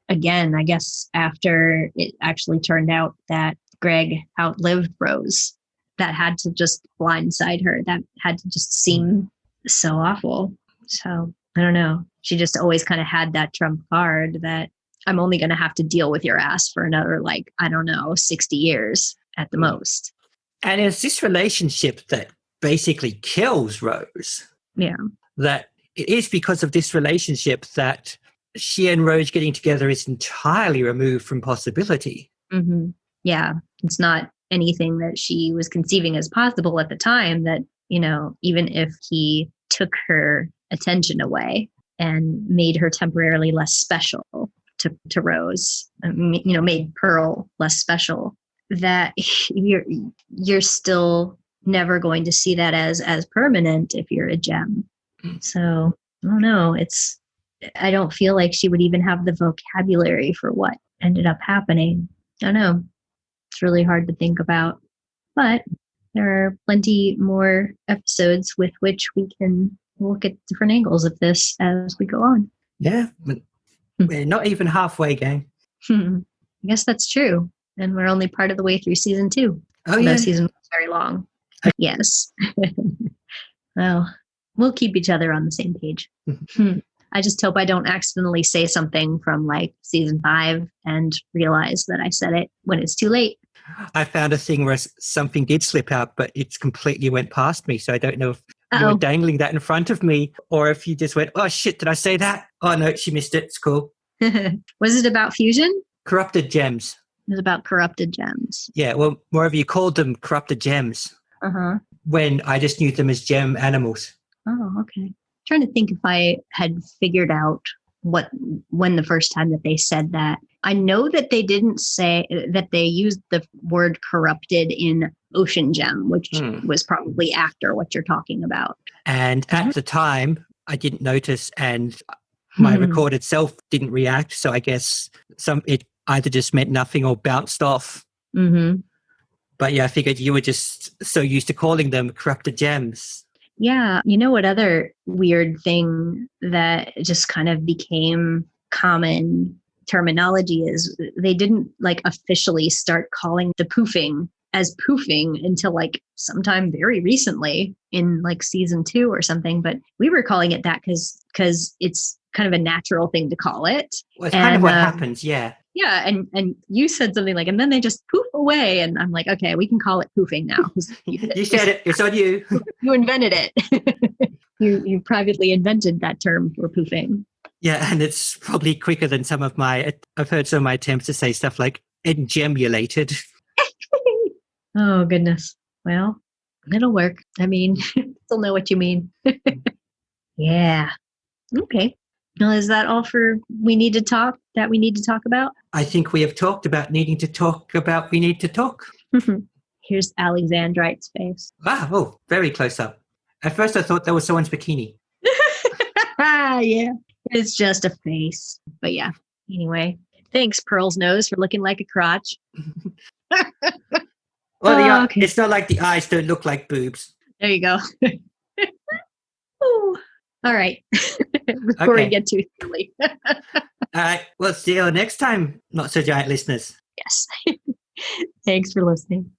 again, I guess after it actually turned out that Greg outlived Rose, that had to just blindside her. That had to just seem so awful. So I don't know. She just always kind of had that trump card that I'm only going to have to deal with your ass for another, like, I don't know, 60 years at the most. And it's this relationship that basically kills Rose. Yeah. That it is because of this relationship that she and Rose getting together is entirely removed from possibility. Mm-hmm. Yeah. It's not anything that she was conceiving as possible at the time, that, you know, even if he took her attention away and made her temporarily less special to Rose, you know, made Pearl less special, that you're still never going to see that as permanent if you're a gem. So I don't know. I don't feel like she would even have the vocabulary for what ended up happening. I don't know. It's really hard to think about, but there are plenty more episodes with which we can look at different angles of this as we go on. Yeah. We're not even halfway, gang. I guess that's true. And we're only part of the way through season 2. Oh, yeah. Season 1 was very long. Yes. Well, we'll keep each other on the same page. I just hope I don't accidentally say something from like season 5 and realize that I said it when it's too late. I found a thing where something did slip out, but it's completely went past me. So I don't know if you were dangling that in front of me or if you just went, oh shit, did I say that? Oh no, she missed it. It's cool. Was it about fusion? Corrupted gems. It was about corrupted gems. Yeah, well, moreover, you called them corrupted gems. When I just knew them as gem animals. Oh, okay. Trying to think if I had figured out when the first time that they said that. I know that they didn't say that they used the word corrupted in Ocean Gem, which was probably after what you're talking about. And at the time, I didn't notice, and my record itself didn't react. So I guess it either just meant nothing or bounced off. But yeah, I figured you were just so used to calling them corrupted gems. Yeah. You know what other weird thing that just kind of became common terminology is? They didn't like officially start calling the poofing as poofing until like sometime very recently in like season 2 or something. But we were calling it that because it's kind of a natural thing to call it. Well, it's kind of what happens. Yeah. Yeah. And you said something like, and then they just poof away. And I'm like, okay, we can call it poofing now. You said it. It's on you. You invented it. You privately invented that term for poofing. Yeah. And it's probably quicker than I've heard some of my attempts to say stuff like engemulated. Oh, goodness. Well, it'll work. I mean, still know what you mean. Yeah. Okay. Well, is that all for we need to talk about? I think we have talked about needing to talk about we need to talk. Here's Alexandrite's face. Wow, oh, very close up. At first I thought that was someone's bikini. Yeah, it's just a face. But yeah, anyway, thanks, Pearl's nose, for looking like a crotch. Well, okay. It's not like the eyes don't look like boobs. There you go. Ooh. All right. Before we get too silly. All right. Well, see you next time, Not So Giant listeners. Yes. Thanks for listening.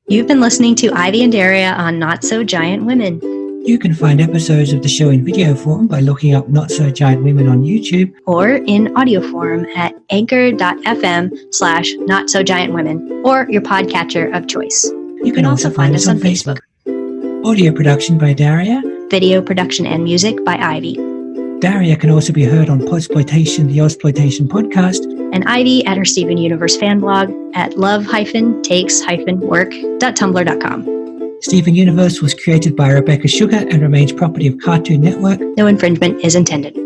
You've been listening to Ivy and Daria on Not So Giant Women. You can find episodes of the show in video form by looking up Not So Giant Women on YouTube. Or in audio form at anchor.fm/Not So Giant Women or your podcatcher of choice. You can also find us on Facebook. Audio production by Daria. Video production and music by Ivy. Daria can also be heard on Podsploitation, the Ozploitation podcast. And Ivy at her Steven Universe fan blog at love-takes-work.tumblr.com. Steven Universe was created by Rebecca Sugar and remains property of Cartoon Network. No infringement is intended.